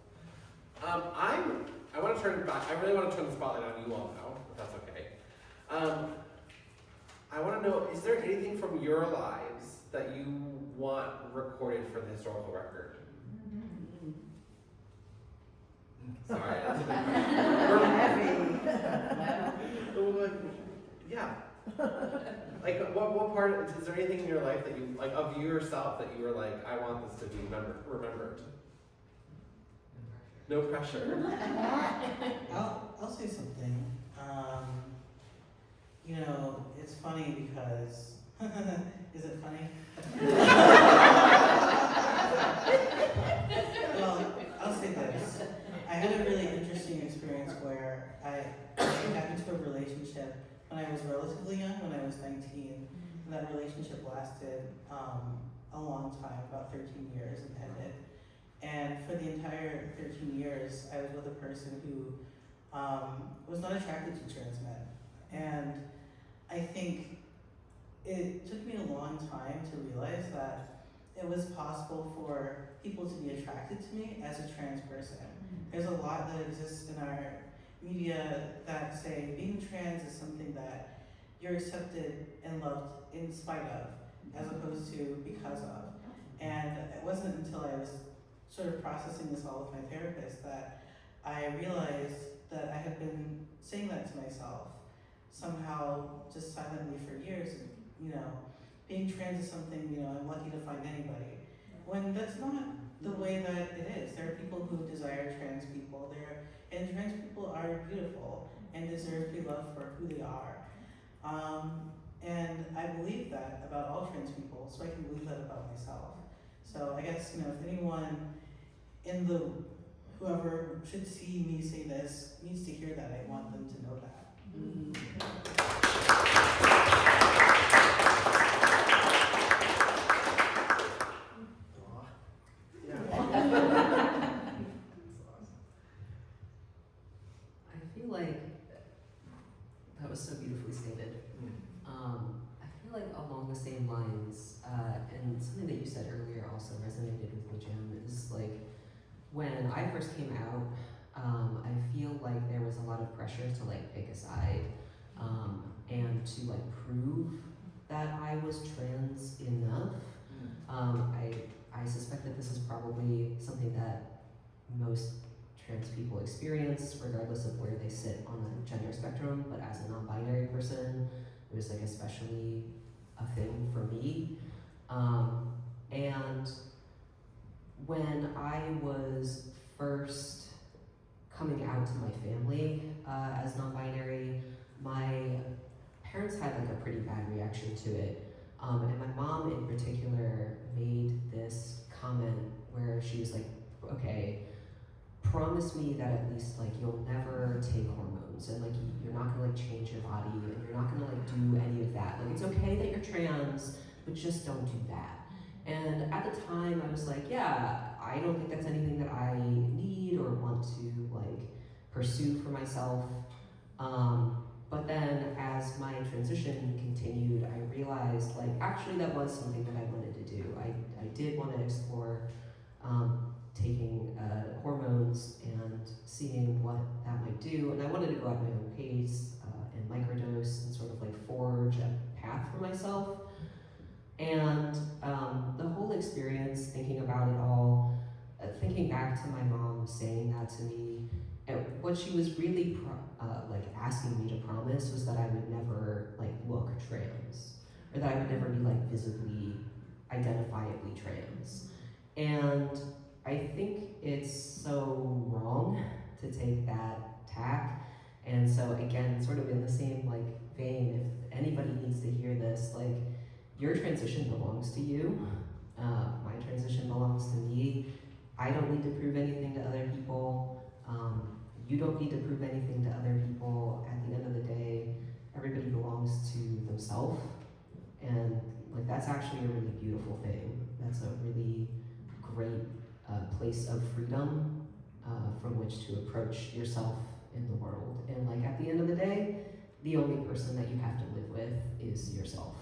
I want to turn back. I really want to turn the spotlight on you all now, if that's okay. I want to know, is there anything from your lives that you want recorded for the historical record? Sorry, that's a big question. Yeah. Like, what part, is there anything in your life that you, like, of yourself that you were like, I want this to be remembered? No pressure. I'll say something. You know, it's funny because is it funny? Well, I'll say this. I had a really interesting experience where I got into a relationship when I was relatively young, when I was 19. And that relationship lasted a long time, about 13 years, and ended. And for the entire 13 years, I was with a person who was not attracted to trans men. And I think it took me a long time to realize that it was possible for people to be attracted to me as a trans person. There's a lot that exists in our media that say being trans is something that you're accepted and loved in spite of, as opposed to because of. And it wasn't until I was sort of processing this all with my therapist that I realized that I had been saying that to myself somehow just silently for years. You know, being trans is something, you know, I'm lucky to find anybody. When that's not the way that it is. There are people who desire trans people and trans people are beautiful and deserve to be loved for who they are. And I believe that about all trans people, so I can believe that about myself. So I guess, you know, if anyone whoever should see me say this needs to hear that, I want them to know that. I feel like that was so beautifully stated. I feel like along the same lines, and something that you said earlier also resonated with me, Jim, is like when I first came out, I feel like there was a lot of pressure to like pick a side and to like prove that I was trans enough. I suspect that this is probably something that most trans people experience regardless of where they sit on a gender spectrum, but as a non-binary person, it was like especially a thing for me. And when I was first coming out to my family as non-binary, my parents had like a pretty bad reaction to it. And my mom in particular made this comment where she was like, okay, promise me that at least like you'll never take hormones and like you're not gonna like change your body and you're not gonna like do any of that. Like it's okay that you're trans, but just don't do that. And at the time I was like, yeah, I don't think that's anything that I need or want to like pursue for myself. But then as my transition continued, I realized like actually that was something that I wanted to do. I did want to explore taking hormones and seeing what that might do. And I wanted to go at my own pace and microdose and sort of like forge a path for myself. And the whole experience, thinking about it all, thinking back to my mom saying that to me, what she was really like asking me to promise was that I would never like look trans, or that I would never be like visibly, identifiably trans. And I think it's so wrong to take that tack. And so again, sort of in the same like vein, if anybody needs to hear this, like your transition belongs to you. My transition belongs to me. I don't need to prove anything to other people. You don't need to prove anything to other people. At the end of the day, everybody belongs to themselves. And like that's actually a really beautiful thing. That's a really great place of freedom from which to approach yourself in the world. And like at the end of the day, the only person that you have to live with is yourself.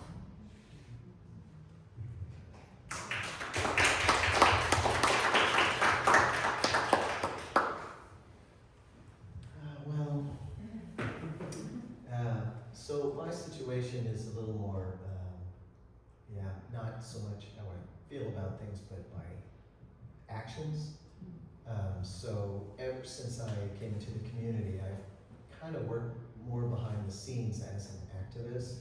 So my situation is a little more, not so much how I feel about things, but my actions. So ever since I came into the community, I've kind of worked more behind the scenes as an activist.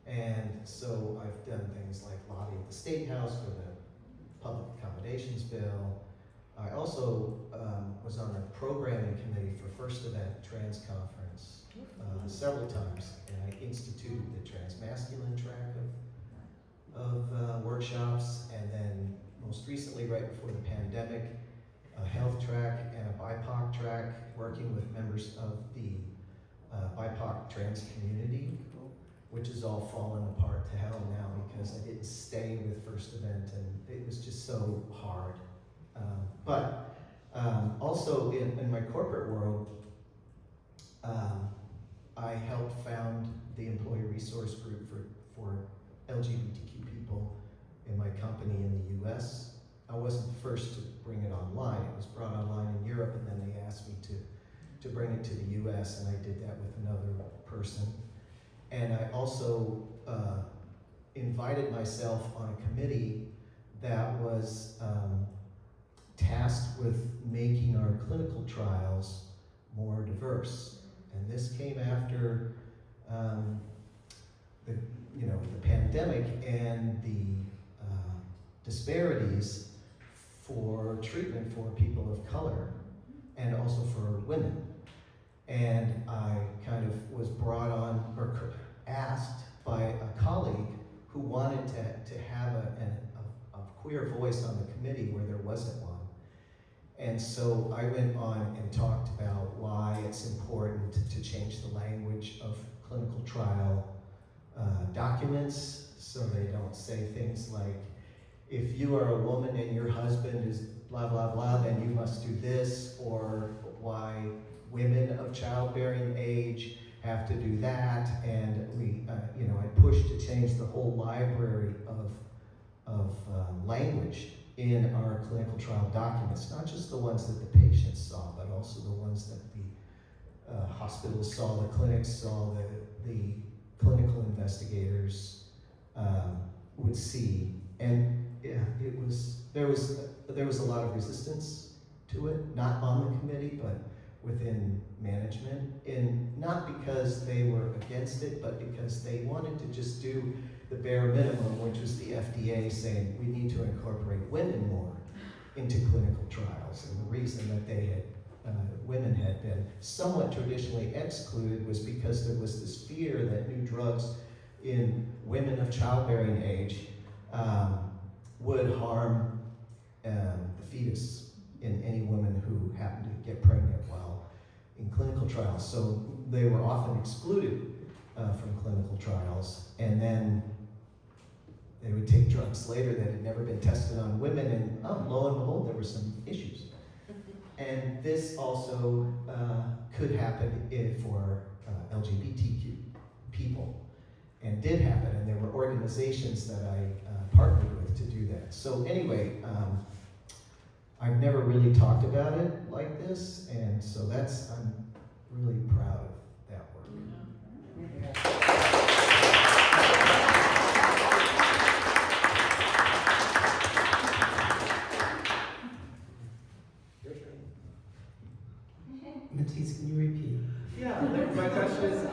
And so I've done things like lobby at the State House for the Public Accommodations Bill. I also was on the programming committee for First Event Trans Conference several times, and I instituted the transmasculine track of workshops, and then most recently, right before the pandemic, a health track and a BIPOC track, working with members of the BIPOC trans community, which has all fallen apart to hell now because I didn't stay with First Event, and it was just so hard. But also in my corporate world, I helped found the employee resource group for LGBTQ people in my company in the US. I wasn't the first to bring it online. It was brought online in Europe, and then they asked me to bring it to the US, and I did that with another person. And I also invited myself on a committee that was tasked with making our clinical trials more diverse. And this came after the pandemic and the disparities for treatment for people of color and also for women. And I kind of was brought on or asked by a colleague who wanted to have a queer voice on the committee where there wasn't one. And so I went on and talked about why it's important to change the language of clinical trial documents so they don't say things like, if you are a woman and your husband is blah, blah, blah, then you must do this, or why women of childbearing age have to do that. And I pushed to change the whole library of language in our clinical trial documents, not just the ones that the patients saw, but also the ones that the hospitals saw, the clinics saw, the clinical investigators would see. And yeah, there was a lot of resistance to it, not on the committee, but within management, and not because they were against it, but because they wanted to just do the bare minimum, which was the FDA saying we need to incorporate women more into clinical trials. And the reason that women had been somewhat traditionally excluded was because there was this fear that new drugs in women of childbearing age would harm the fetus in any woman who happened to get pregnant while in clinical trials. So they were often excluded from clinical trials, and then they would take drugs later that had never been tested on women, and lo and behold, there were some issues. And this also could happen for LGBTQ people, and did happen, and there were organizations that I partnered with to do that. So anyway, I've never really talked about it like this, and so I'm really proud of that work. Your turn. Matisse, can you repeat? Yeah, my question is,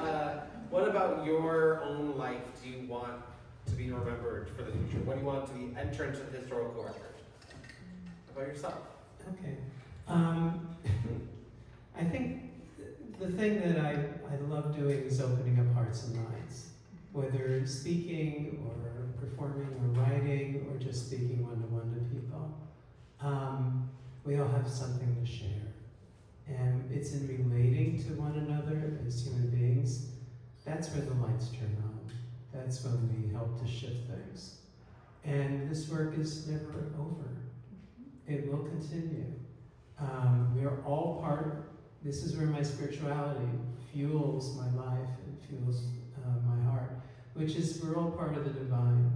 what about your own life do you want to be remembered for the future? What do you want to be entered into the historical record? about yourself. Okay. I think the thing that I love doing is opening up hearts and minds, whether speaking or performing or writing or just speaking one-to-one to people. We all have something to share. And it's in relating to one another as human beings, that's where the lights turn on. That's when we help to shift things. And this work is never over. It will continue. We are all part, this is where my spirituality fuels my life and fuels my heart, which is we're all part of the divine.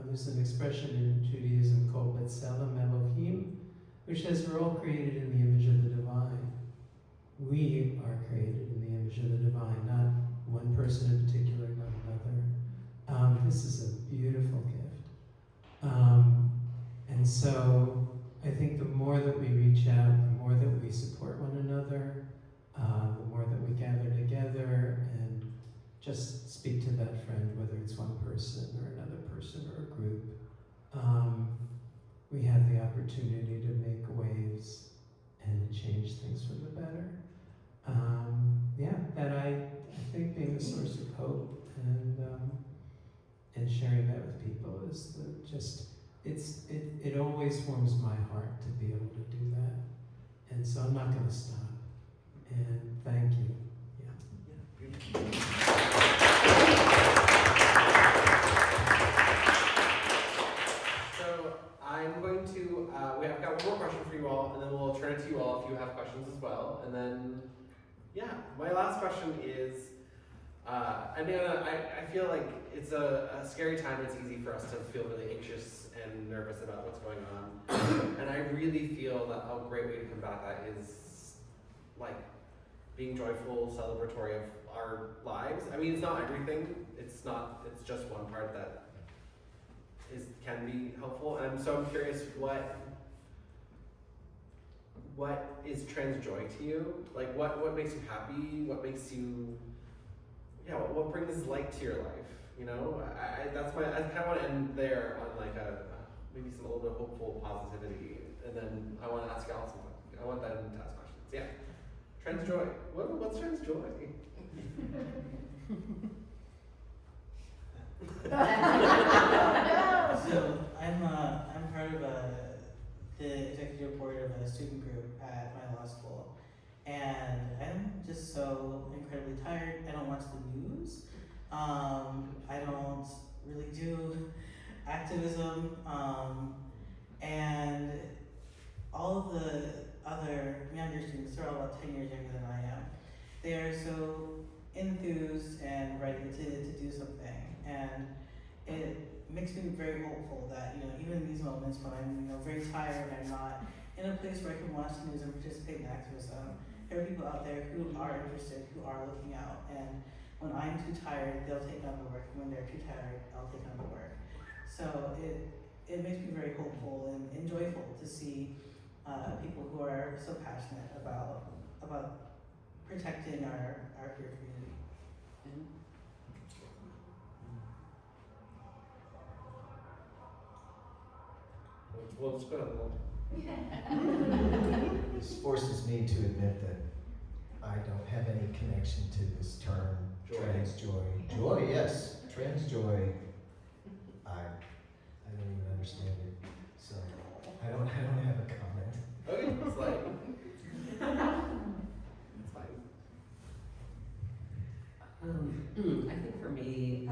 There's an expression in Judaism called B'Tselem Elohim, which says we're all created in the image of the divine. We are created in the image of the divine, not one person in particular, not another. This is a beautiful gift. And so I think the more that we reach out, the more that we support one another, the more that we gather together and just speak to that friend, whether it's one person or another person or a group, we have the opportunity to make waves and change things for the better. That I think being a source of hope and sharing that with people is it always warms my heart to be able to do that. And so I'm not going to stop. And thank you. So I'm going to, we have got one more question for you all, and then we'll turn it to you all if you have questions as well. And then, my last question is, I feel like it's a scary time. It's easy for us to feel really anxious and nervous about what's going on. And I really feel that a great way to combat that is like being joyful, celebratory of our lives. I mean, it's not everything. It's just one part that can be helpful. And so I'm curious, what is trans joy to you? Like, what makes you happy? What makes you, what brings light to your life? You know, I kind of want to end there on like maybe some a little bit of hopeful positivity, and then I want to ask y'all some. I want them to ask questions. Yeah, trans joy. What's trans joy? So I'm part of the executive board of a student group at my law school, and I'm just so incredibly tired. I don't watch the news. I don't really do activism, and all of the other younger students, they're all about 10 years younger than I am. They are so enthused and ready to do something, and it makes me very hopeful that, even in these moments when I'm, very tired and I'm not in a place where I can watch the news and participate in activism, there are people out there who are interested, who are looking out, and when I'm too tired, they'll take on the work, and when they're too tired, I'll take on the work. So it makes me very hopeful and joyful to see people who are so passionate about protecting our queer community. Well, it's good. This forces me to admit that I don't have any connection to this term, Joy. trans joy. Joy, yes, trans joy. I don't even understand it, so I don't have a comment. Okay, it's like it's fine. I think for me,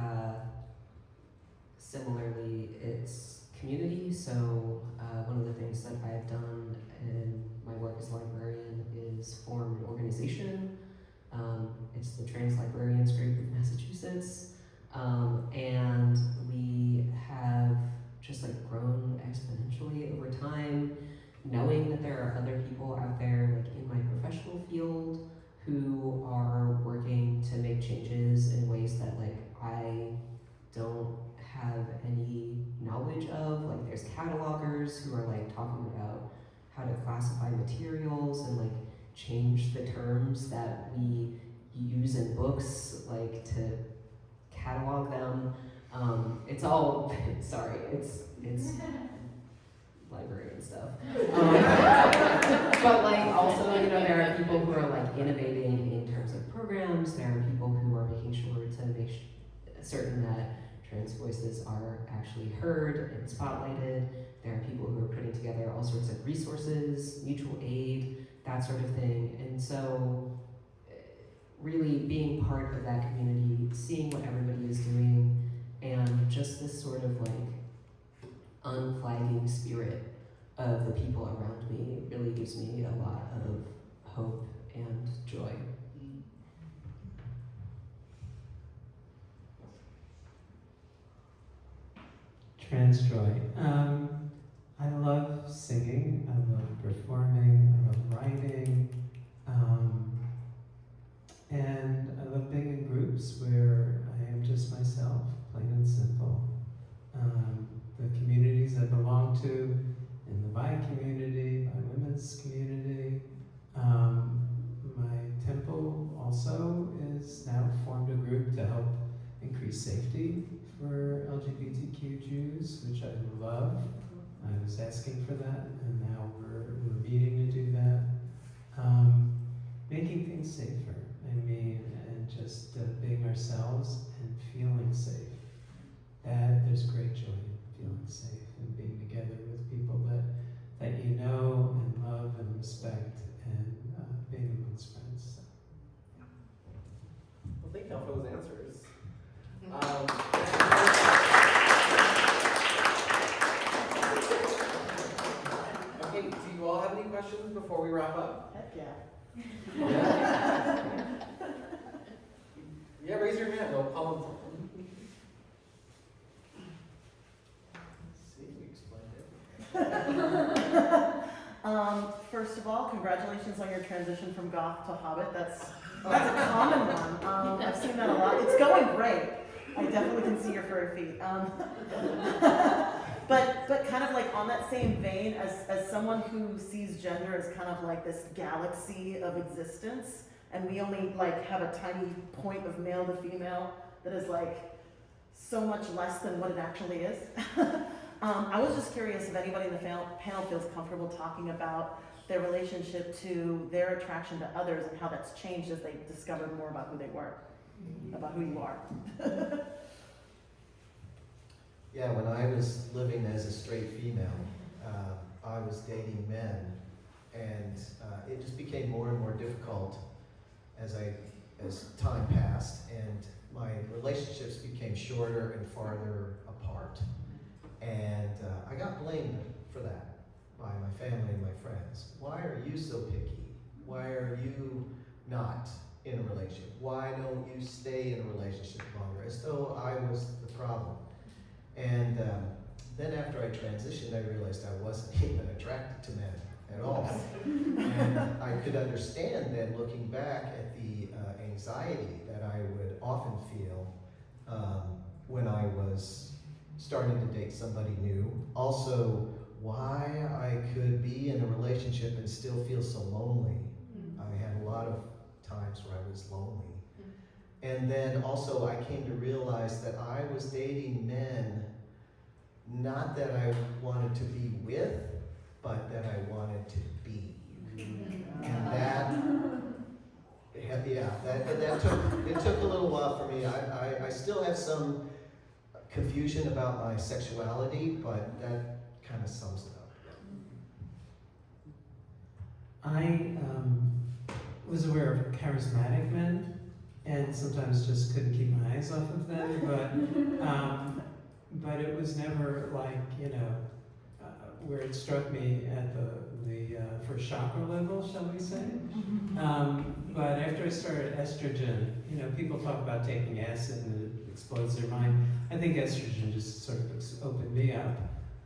similarly, it's community. So one of the things that I've done in my work as a librarian is form an organization. It's the Trans Librarians Group of Massachusetts, and we have just grown exponentially over time, knowing that there are other people out there in my professional field who are working to make changes in ways that I don't have any knowledge of. There's catalogers who are talking about how to classify materials and change the terms that we use in books to catalog them. It's all sorry, it's library and stuff. But like also, you know, there are people who are like innovating in terms of programs. There are people who are making sure to make certain that trans voices are actually heard and spotlighted. There are people who are putting together all sorts of resources, mutual aid, that sort of thing. And so really being part of that community, seeing what everybody is doing, and just this sort of like unflagging spirit of the people around me really gives me a lot of hope and joy. Trans joy. I love singing, I love performing, I love writing, and I love being in groups where I am just myself, plain and simple. The communities I belong to, in the bi community, bi women's community, my temple also is now formed a group to help increase safety for LGBTQ Jews, which I love. I was asking for that, and now we're meeting to do that. Making things safer, I mean, and just being ourselves and feeling safe. That there's great joy in feeling safe and being together with people that you know and love and respect, and being amongst friends. So. Well, thank y'all for those answers. Okay, do you all have any questions before we wrap up? Heck yeah. Yeah. Yeah, raise your hand. I'll call them. See, we explained it. First of all, congratulations on your transition from goth to hobbit. That's a common one. I've seen that a lot. It's going great. I definitely can see your furry feet. But kind of like on that same vein, as someone who sees gender as kind of like this galaxy of existence, and we only like have a tiny point of male to female that is like so much less than what it actually is. I was just curious if anybody in the panel feels comfortable talking about their relationship to their attraction to others and how that's changed as they discovered more about who they were, about who you are. Yeah, when I was living as a straight female, I was dating men, and it just became more and more difficult as time passed, and my relationships became shorter and farther apart. And I got blamed for that by my family and my friends. Why are you so picky? Why are you not in a relationship? Why don't you stay in a relationship longer? As though I was the problem. And then after I transitioned, I realized I wasn't even attracted to men at all. And I could understand then, looking back at the anxiety that I would often feel when I was starting to date somebody new. Also, why I could be in a relationship and still feel so lonely. I had a lot of times where I was lonely. And then also I came to realize that I was dating men, not that I wanted to be with, but that I wanted to be. And that took a little while for me. I still have some confusion about my sexuality, but that kind of sums it up. I was aware of charismatic men, and sometimes just couldn't keep my eyes off of them, but it was never like, you know, where it struck me at the first chakra level, shall we say. But after I started estrogen, you know, people talk about taking acid and it explodes their mind. I think estrogen just sort of opened me up.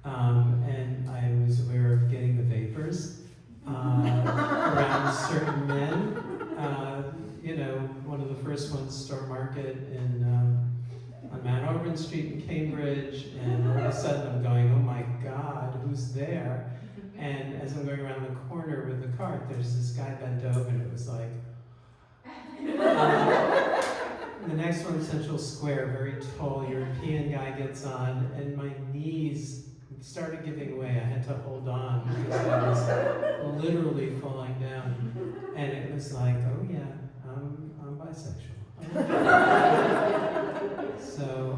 And I was aware of getting the vapors around certain men. You know, one of the first ones, Store Market on Mount Auburn Street in Cambridge, and all of a sudden I'm going, oh my God, who's there? And as I'm going around the corner with the cart, there's this guy bent over, and it was like, the next one, Central Square, very tall European guy gets on, and my knees started giving way. I had to hold on because I was literally falling down. And it was like, oh yeah, I'm bisexual. So,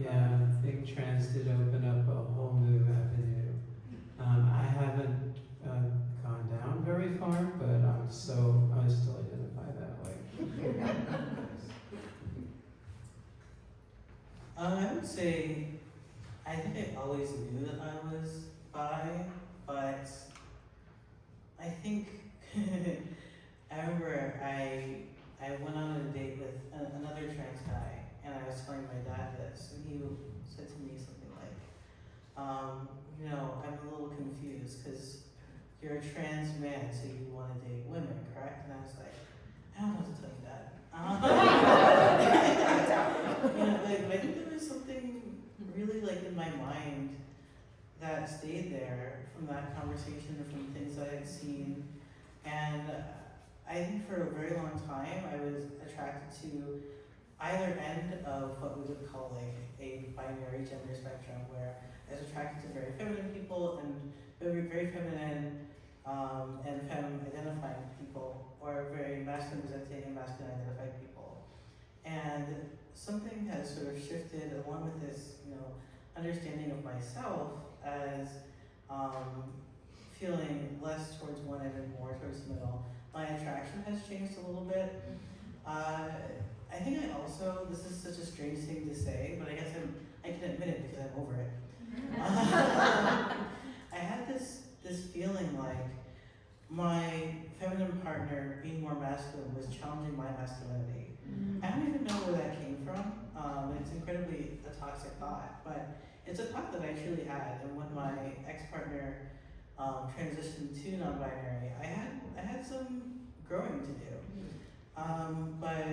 yeah, being trans did open up a whole new avenue. I haven't gone down very far, but I still identify that way. I would say, I think I always knew that I was bi, but I think, I remember I went on a date with another trans guy, and I was telling my dad this, and he said to me something like, you know, I'm a little confused, because you're a trans man, so you want to date women, correct? And I was like, I don't know what to tell you, Dad. You know, like, I think there was something really like in my mind that stayed there from that conversation or from things I had seen. And I think for a very long time I was attracted to either end of what we would call like a binary gender spectrum, where I was attracted to very feminine people and very feminine and femme identifying people, or very masculine presenting and masculine identified people. And something has sort of shifted along with this, you know, understanding of myself as feeling less towards one end and more towards the middle. My attraction has changed a little bit. I think I also, this is such a strange thing to say, but I guess I can admit it because I'm over it. I had this feeling like my feminine partner being more masculine was challenging my masculinity. I don't even know where that came from. It's incredibly a toxic thought, but it's a thought that I truly had. And when my ex-partner transitioned to non-binary, I had some growing to do. But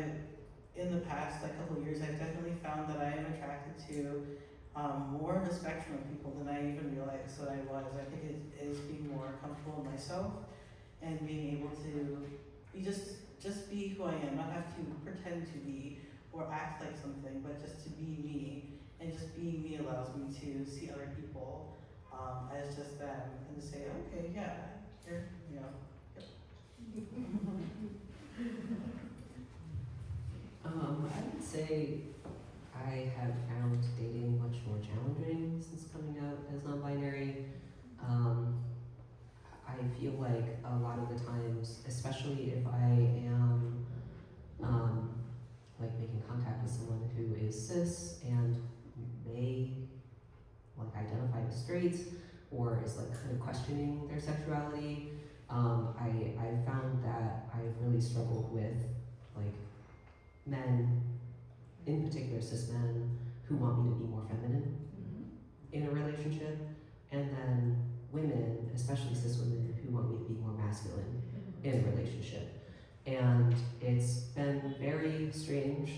in the past couple of years, I've definitely found that I am attracted to more of a spectrum of people than I even realized that I was. I think it is being more comfortable in myself and being able to be just be who I am, not have to pretend to be or act like something, but just to be me. And just being me allows me to see other people as just them and to say, okay, yeah, you're, you know. I would say I have found dating much more challenging since coming out as non-binary. I feel like a lot of the times, especially if I am like making contact with someone who is cis and may like identify as straight or is like kind of questioning their sexuality, I found that I've really struggled with like men, in particular cis men, who want me to be more feminine in a relationship, and then women, especially cis women, who want me to be more masculine in a relationship. And it's been very strange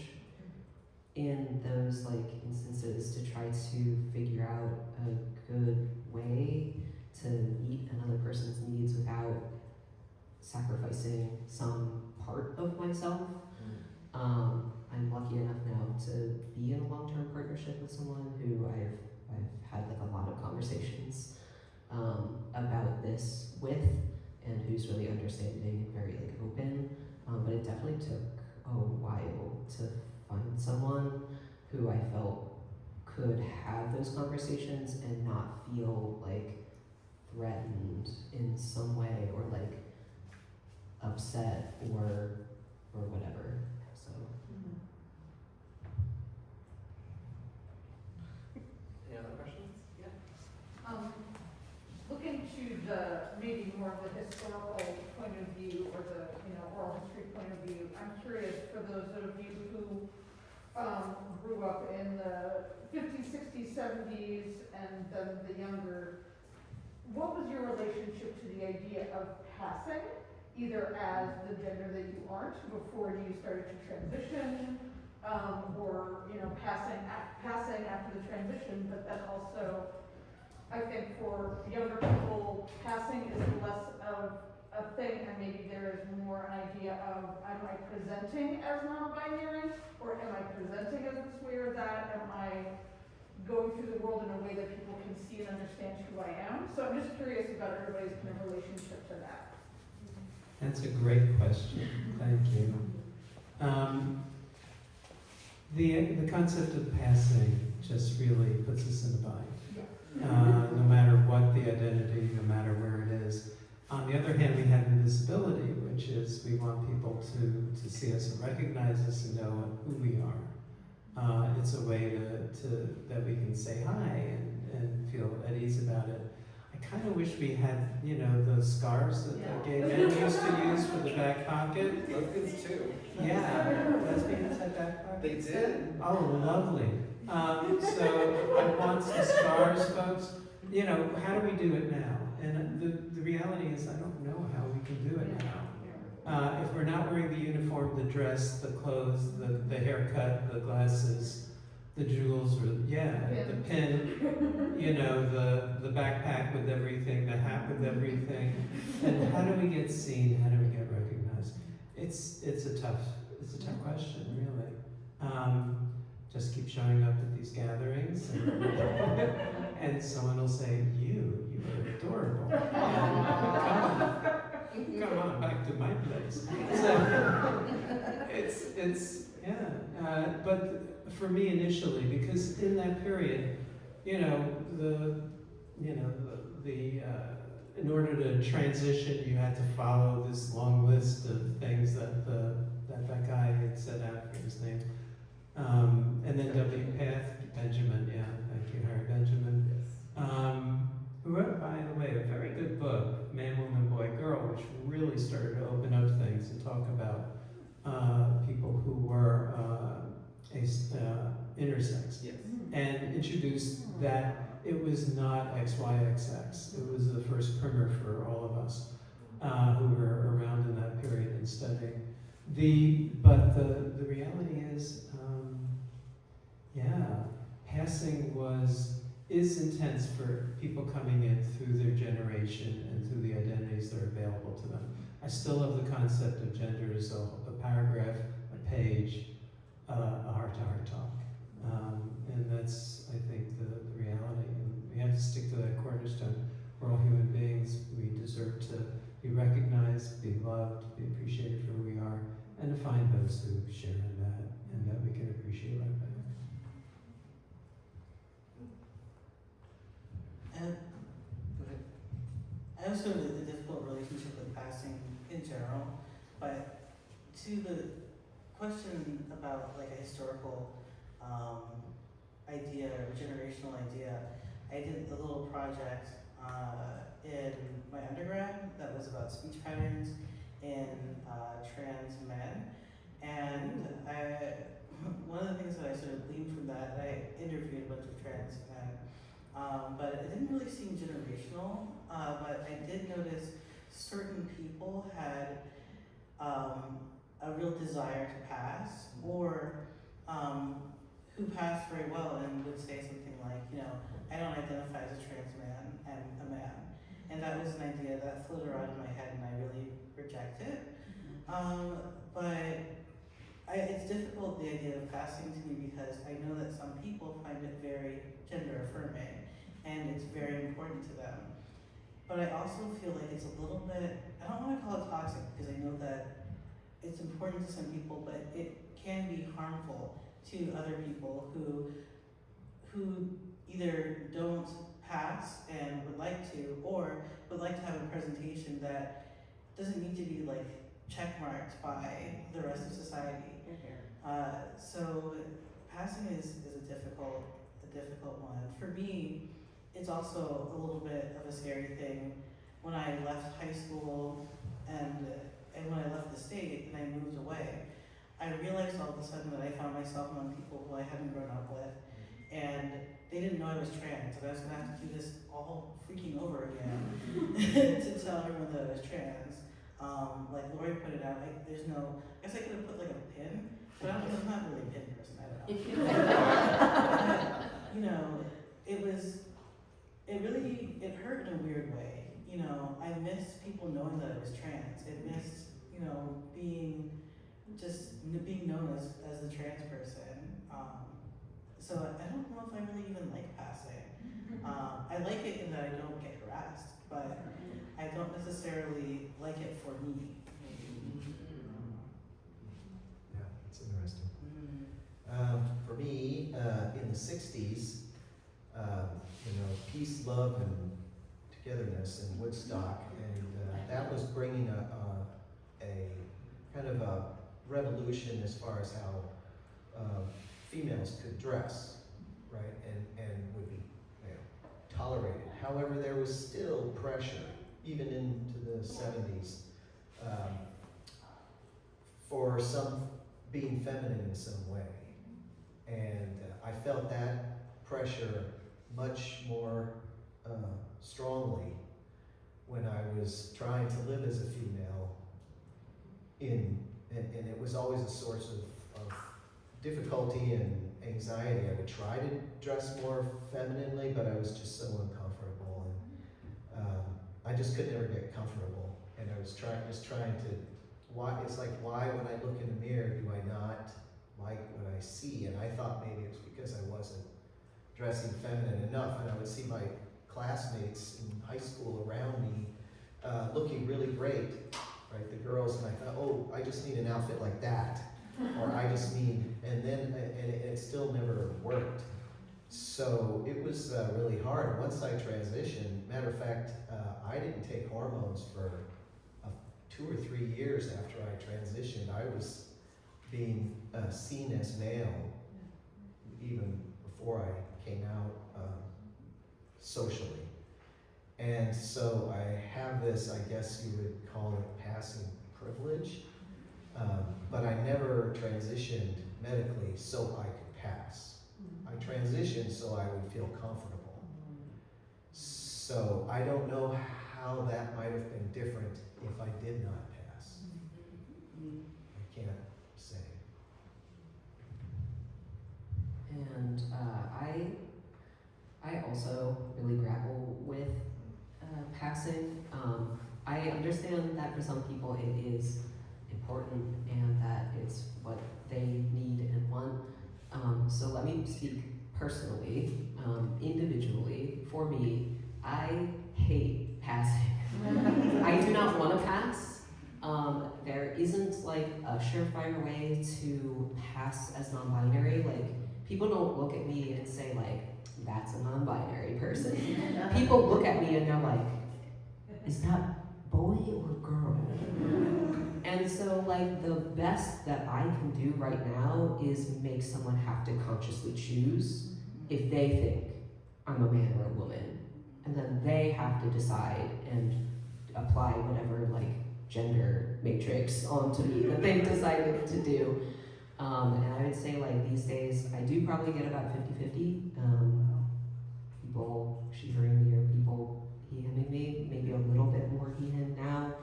in those like instances to try to figure out a good way to meet another person's needs without sacrificing some part of myself. I'm lucky enough now to be in a long-term partnership with someone who I've had like a lot of conversations about this with, and who's really understanding and very like open. But it definitely took a while to find someone who I felt could have those conversations and not feel like threatened in some way or like upset or whatever. So Any other questions? Looking to the maybe more of the historical point of view or the oral history point of view, I'm curious for those of you who grew up in the 50s, 60s, 70s, and then the younger. What was your relationship to the idea of passing, either as the gender that you aren't before you started to transition, or passing after the transition, but then also. I think for younger people, passing is less of a thing, and maybe there is more an idea of, am I presenting as non-binary, or am I presenting as this, where that, am I going through the world in a way that people can see and understand who I am. So I'm just curious about everybody's kind of relationship to that. That's a great question. Thank you. The concept of passing just really puts us in a bind. No matter what the identity, no matter where it is. On the other hand, we have invisibility, which is we want people to see us and recognize us and know who we are. It's a way that we can say hi and feel at ease about it. I kind of wish we had, those scarves that the gay men used to use for the back pocket. Lesbians too. Yeah, lesbians had back pockets. They did. Oh, lovely. So I want some scars, folks. How do we do it now? And the reality is I don't know how we can do it now. If we're not wearing the uniform, the dress, the clothes, the haircut, the glasses, the jewels, or the pin, the backpack with everything, the hat with everything. And how do we get seen? How do we get recognized? It's a tough question, really. Just keep showing up at these gatherings, and someone will say, "You are adorable. Come on, back to my place." So but for me initially, because in that period, in order to transition, you had to follow this long list of things that that guy had said after his name. And then W. Path Benjamin, thank you, Harry Benjamin, who wrote, by the way, a very good book, Man, Woman, Boy, Girl, which really started to open up things and talk about people who were intersex, Yes. and introduced that it was not XYXX. It was the first primer for all of us who were around in that period and studying. But the reality is, passing is intense for people coming in through their generation and through the identities that are available to them. I still love the concept of gender as a paragraph, a page, a heart-to-heart talk. And that's, I think, the reality. And we have to stick to that cornerstone. We're all human beings. We deserve to be recognized, be loved, be appreciated for who we are, and to find those who share in that and that we can appreciate right back. And I have sort of a difficult relationship with passing in general, but to the question about like a historical idea or generational idea, I did a little project in my undergrad that was about speech patterns in trans men, and one of the things that I sort of gleaned from that, I interviewed a bunch of trans men, but it didn't really seem generational, but I did notice certain people had a real desire to pass, or who passed very well and would say something like, I don't identify as a trans man, I'm a man. And that was an idea that floated around in my head and I really rejected. But it's difficult, the idea of passing to me, because I know that some people find it very gender affirming and it's very important to them. But I also feel like it's a little bit, I don't want to call it toxic because I know that it's important to some people, but it can be harmful to other people who either don't pass and would like to, or would like to have a presentation that doesn't need to be like checkmarked by the rest of society. So passing is a difficult one. For me, it's also a little bit of a scary thing. When I left high school and when I left the state and I moved away, I realized all of a sudden that I found myself among people who I hadn't grown up with, and they didn't know I was trans, and I was gonna have to do this all freaking over again to tell everyone that I was trans. Like Lori pointed out, I guess I could have put like a pin, but I'm not really a pin person, I don't know. It hurt in a weird way. I missed people knowing that I was trans. It missed, being known as the trans person. So I don't know if I really even like passing. I like it in that I don't get harassed, but I don't necessarily like it for me. Yeah, that's interesting. For me, in the 60s, peace, love, and togetherness in Woodstock, and that was bringing a kind of a revolution as far as how females could dress, right, and would be tolerated. However, there was still pressure, even into the 70s, for some being feminine in some way. And I felt that pressure much more strongly when I was trying to live as a female and it was always a source of difficulty and anxiety. I would try to dress more femininely, but I was just so uncomfortable, and I just could never get comfortable. And I was trying to, why when I look in the mirror, do I not like what I see? And I thought maybe it was because I wasn't dressing feminine enough, and I would see my classmates in high school around me looking really great, right, the girls, and I thought, oh, I just need an outfit like that, or I just need, and it still never worked. So it was really hard. Once I transitioned, matter of fact, I didn't take hormones for 2 or 3 years after I transitioned. I was being seen as male even before I came out socially. And so I have this, I guess you would call it passing privilege, but I never transitioned medically so I could pass. I transitioned so I would feel comfortable. So I don't know how that might have been different if I did not pass. I can't say. And I also really grapple with passing. I understand that for some people it is important and that it's what they need and want. So let me speak personally, individually. For me, I hate passing. I do not want to pass. There isn't like a surefire way to pass as non-binary. Like, people don't look at me and say like, that's a non-binary person. People look at me and they're like, is that boy or girl? And so like the best that I can do right now is make someone have to consciously choose if they think I'm a man or a woman. And then they have to decide and apply whatever like gender matrix onto me that they've decided to do. And I would say like these days, I do probably get about 50-50. People she/hering me or people he/himing me, maybe a little bit more he/him now.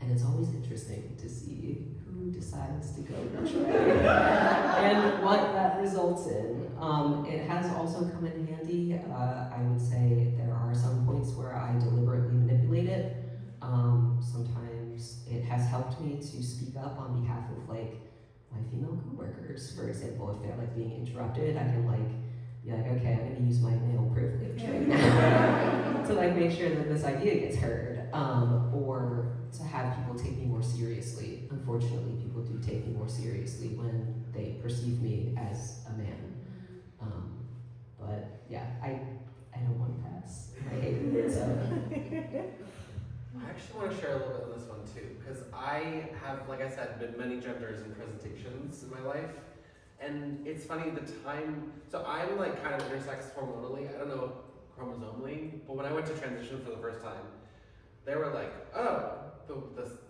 And it's always interesting to see who decides to go which way and what that results in. It has also come in handy. I would say there are some points where I deliberately manipulate it. Sometimes it has helped me to speak up on behalf of like my female coworkers, for example. If they're like being interrupted, I can like be like, okay, I'm gonna use my male privilege right now to like make sure that this idea gets heard, or to have people take me more seriously. Unfortunately, people do take me more seriously when they perceive me as a man. But yeah, I don't want to pass. I hate it. So. I actually want to share a little bit on this one too, because I have, like I said, been many genders and presentations in my life. And it's funny, the time, so I'm like kind of intersex hormonally, I don't know chromosomally, but when I went to transition for the first time, they were like, oh,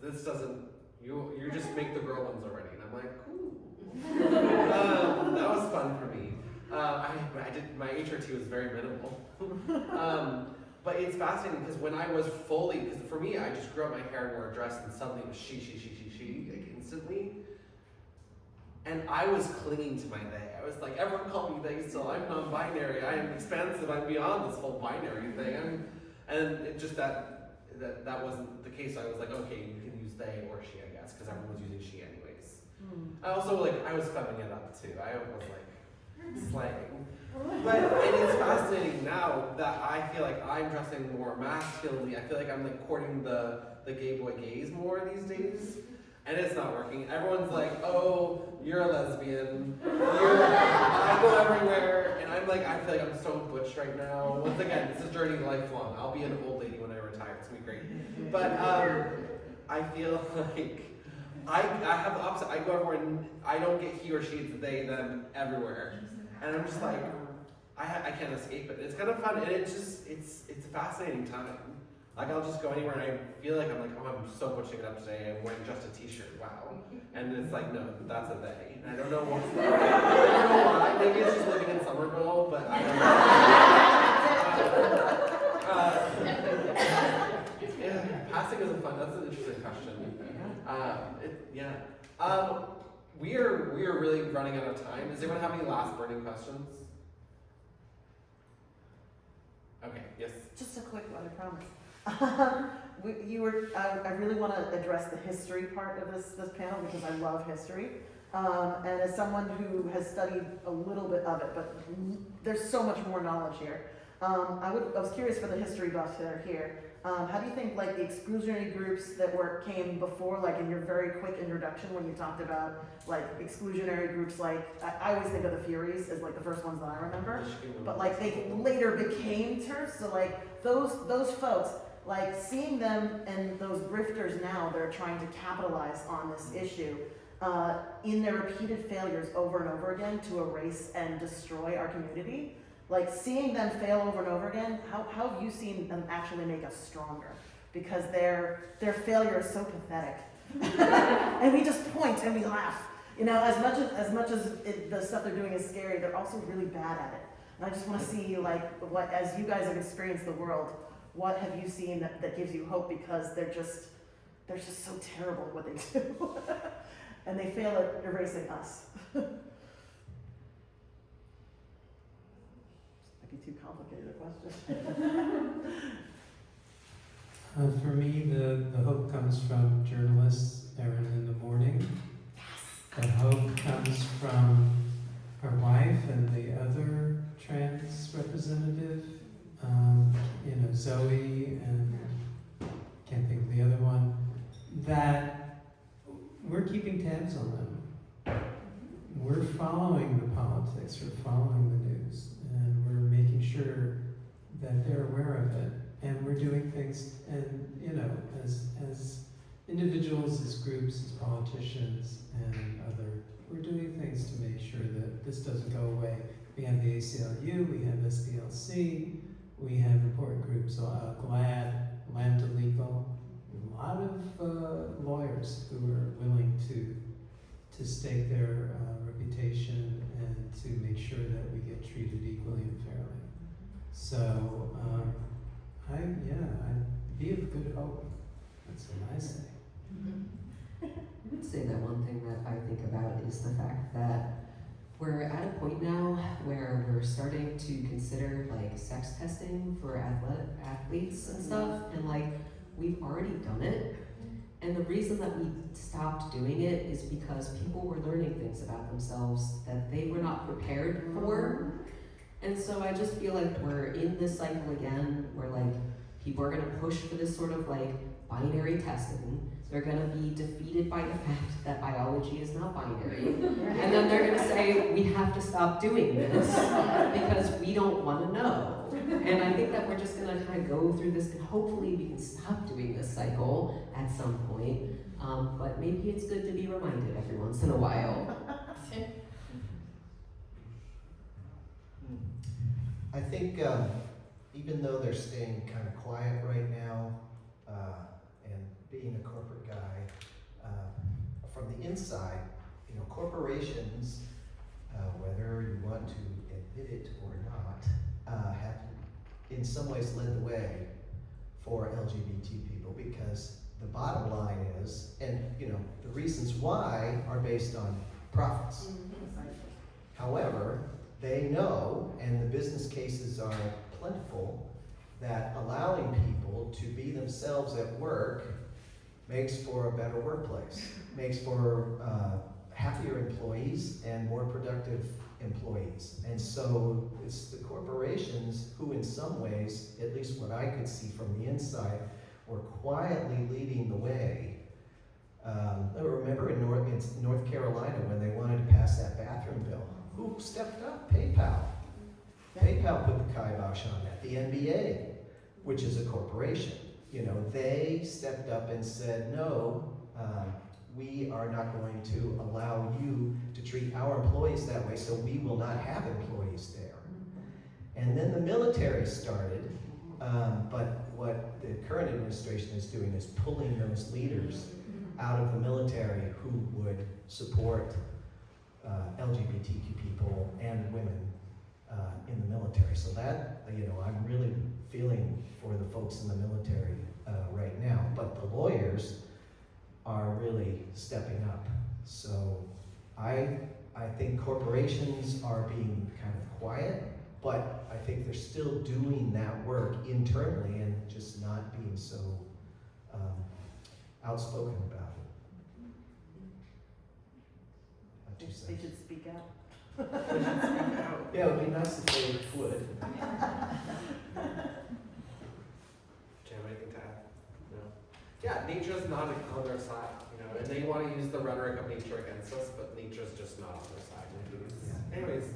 this doesn't, you just make the girl ones already. And I'm like, cool. That was fun for me. I did, my HRT was very minimal. But it's fascinating because when I was fully, because for me, I just grew up my hair and wore a dress and suddenly it was she, like instantly. And I was clinging to my they. I was like, everyone call me they still. I'm non-binary. I am expansive. I'm beyond this whole binary thing. And it just that wasn't the case. So I was like, okay, you can use they or she, I guess, because everyone was using she anyways. I also I was femming it up too. I was slaying. But it is fascinating now that I feel like I'm dressing more masculinely. I feel like I'm courting the gay boy gaze more these days. And it's not working. Everyone's like, oh, you're a lesbian. I go everywhere. And I feel like I'm so butch right now. Once again, this is journey lifelong. I'll be an old lady when I retire. It's gonna be great. But I feel like I have the opposite. I go everywhere and I don't get he or she, it's they, them everywhere. And I'm just like, I can't escape it. It's kind of fun and it's a fascinating time. I'll just go anywhere and I feel like I'm so butching it up today. I'm wearing just a t-shirt, wow. And it's no, that's a they. And I don't know why. Maybe it's just living in Somerville, but I don't know. Yeah, passing isn't fun. That's an interesting question. We are really running out of time. Does anyone have any last burning questions? Okay, yes. Just a quick one, I promise. I really want to address the history part of this panel because I love history. And as someone who has studied a little bit of it, but there's so much more knowledge here. I was curious for the history buffs that are here. How do you think the exclusionary groups that came before, in your very quick introduction when you talked about exclusionary groups, I always think of the Furies as the first ones that I remember, but they later became TERFs. So those folks, seeing them and those grifters now, they're trying to capitalize on this issue in their repeated failures over and over again to erase and destroy our community. Seeing them fail over and over again, how have you seen them actually make us stronger? Because their failure is so pathetic. And we just point and we laugh. As much as the stuff they're doing is scary, they're also really bad at it. And I just want to see, what, as you guys have experienced the world, what have you seen that gives you hope? Because they're just so terrible at what they do. And they fail at erasing us. Be too complicated a question. For me, the hope comes from journalists, Erin in the morning. The hope comes from her wife and the other trans representative, Zoe, and can't think of the other one, that we're keeping tabs on them. We're following the politics, we're following the news, and we're making sure that they're aware of it, and we're doing things, and as individuals, as groups, as politicians, and we're doing things to make sure that this doesn't go away. We have the ACLU, we have SBLC, we have important groups, GLAD, Lambda Legal, a lot of lawyers who are willing to stake their reputation and to make sure that we get treated equally and fairly. So, I'd be of good hope. That's what I say. I would say that one thing that I think about is the fact that we're at a point now where we're starting to consider sex testing for athletes and stuff, and we've already done it. And the reason that we stopped doing it is because people were learning things about themselves that they were not prepared for. And so I just feel like we're in this cycle again where people are gonna push for this sort of binary testing. They're gonna be defeated by the fact that biology is not binary. And then they're gonna say, we have to stop doing this because we don't wanna know. And I think that we're just gonna kind of go through this, and hopefully we can stop doing this cycle at some point. But maybe it's good to be reminded every once in a while. I think even though they're staying kind of quiet right now, and being a corporate guy, from the inside, corporations, whether you want to admit it or not, have in some ways led the way for LGBT people, because the bottom line is, and the reasons why are based on profits. However, they know, and the business cases are plentiful, that allowing people to be themselves at work makes for a better workplace, makes for happier employees and more productive employees. And so it's the corporations who in some ways, at least what I could see from the inside, were quietly leading the way. I remember in North Carolina when they wanted to pass that bathroom bill. Who stepped up? PayPal. PayPal put the kibosh on that. The NBA, which is a corporation, you know, they stepped up and said, no, we are not going to allow you to treat our employees that way, so we will not have employees there. And then the military started, but what the current administration is doing is pulling those leaders out of the military who would support LGBTQ people and women in the military. So that, you know, I'm really feeling for the folks in the military right now. But the lawyers are really stepping up. So I think corporations are being kind of quiet, but I think they're still doing that work internally and just not being so outspoken about it. They should speak out. Yeah, it would be nice if they would. Do you have anything to add? No. Yeah, nature's not on their side, you know, and they want to use the rhetoric of nature against us, but nature's just not on their side. Yeah. Anyways,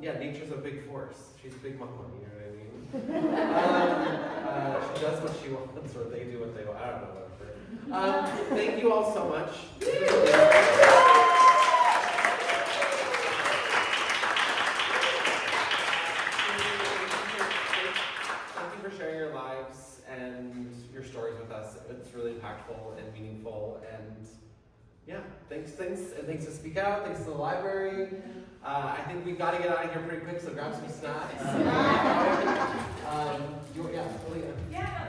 yeah, nature's a big force. She's a big mama, you know what I mean? She does what she wants, or they do what they want. I don't know, whatever. Thank you all so much. Sharing your lives and your stories with us. It's really impactful and meaningful, and yeah, thanks to Speak Out, thanks to the library. I think we've got to get out of here pretty quick, so grab some snacks. Yeah,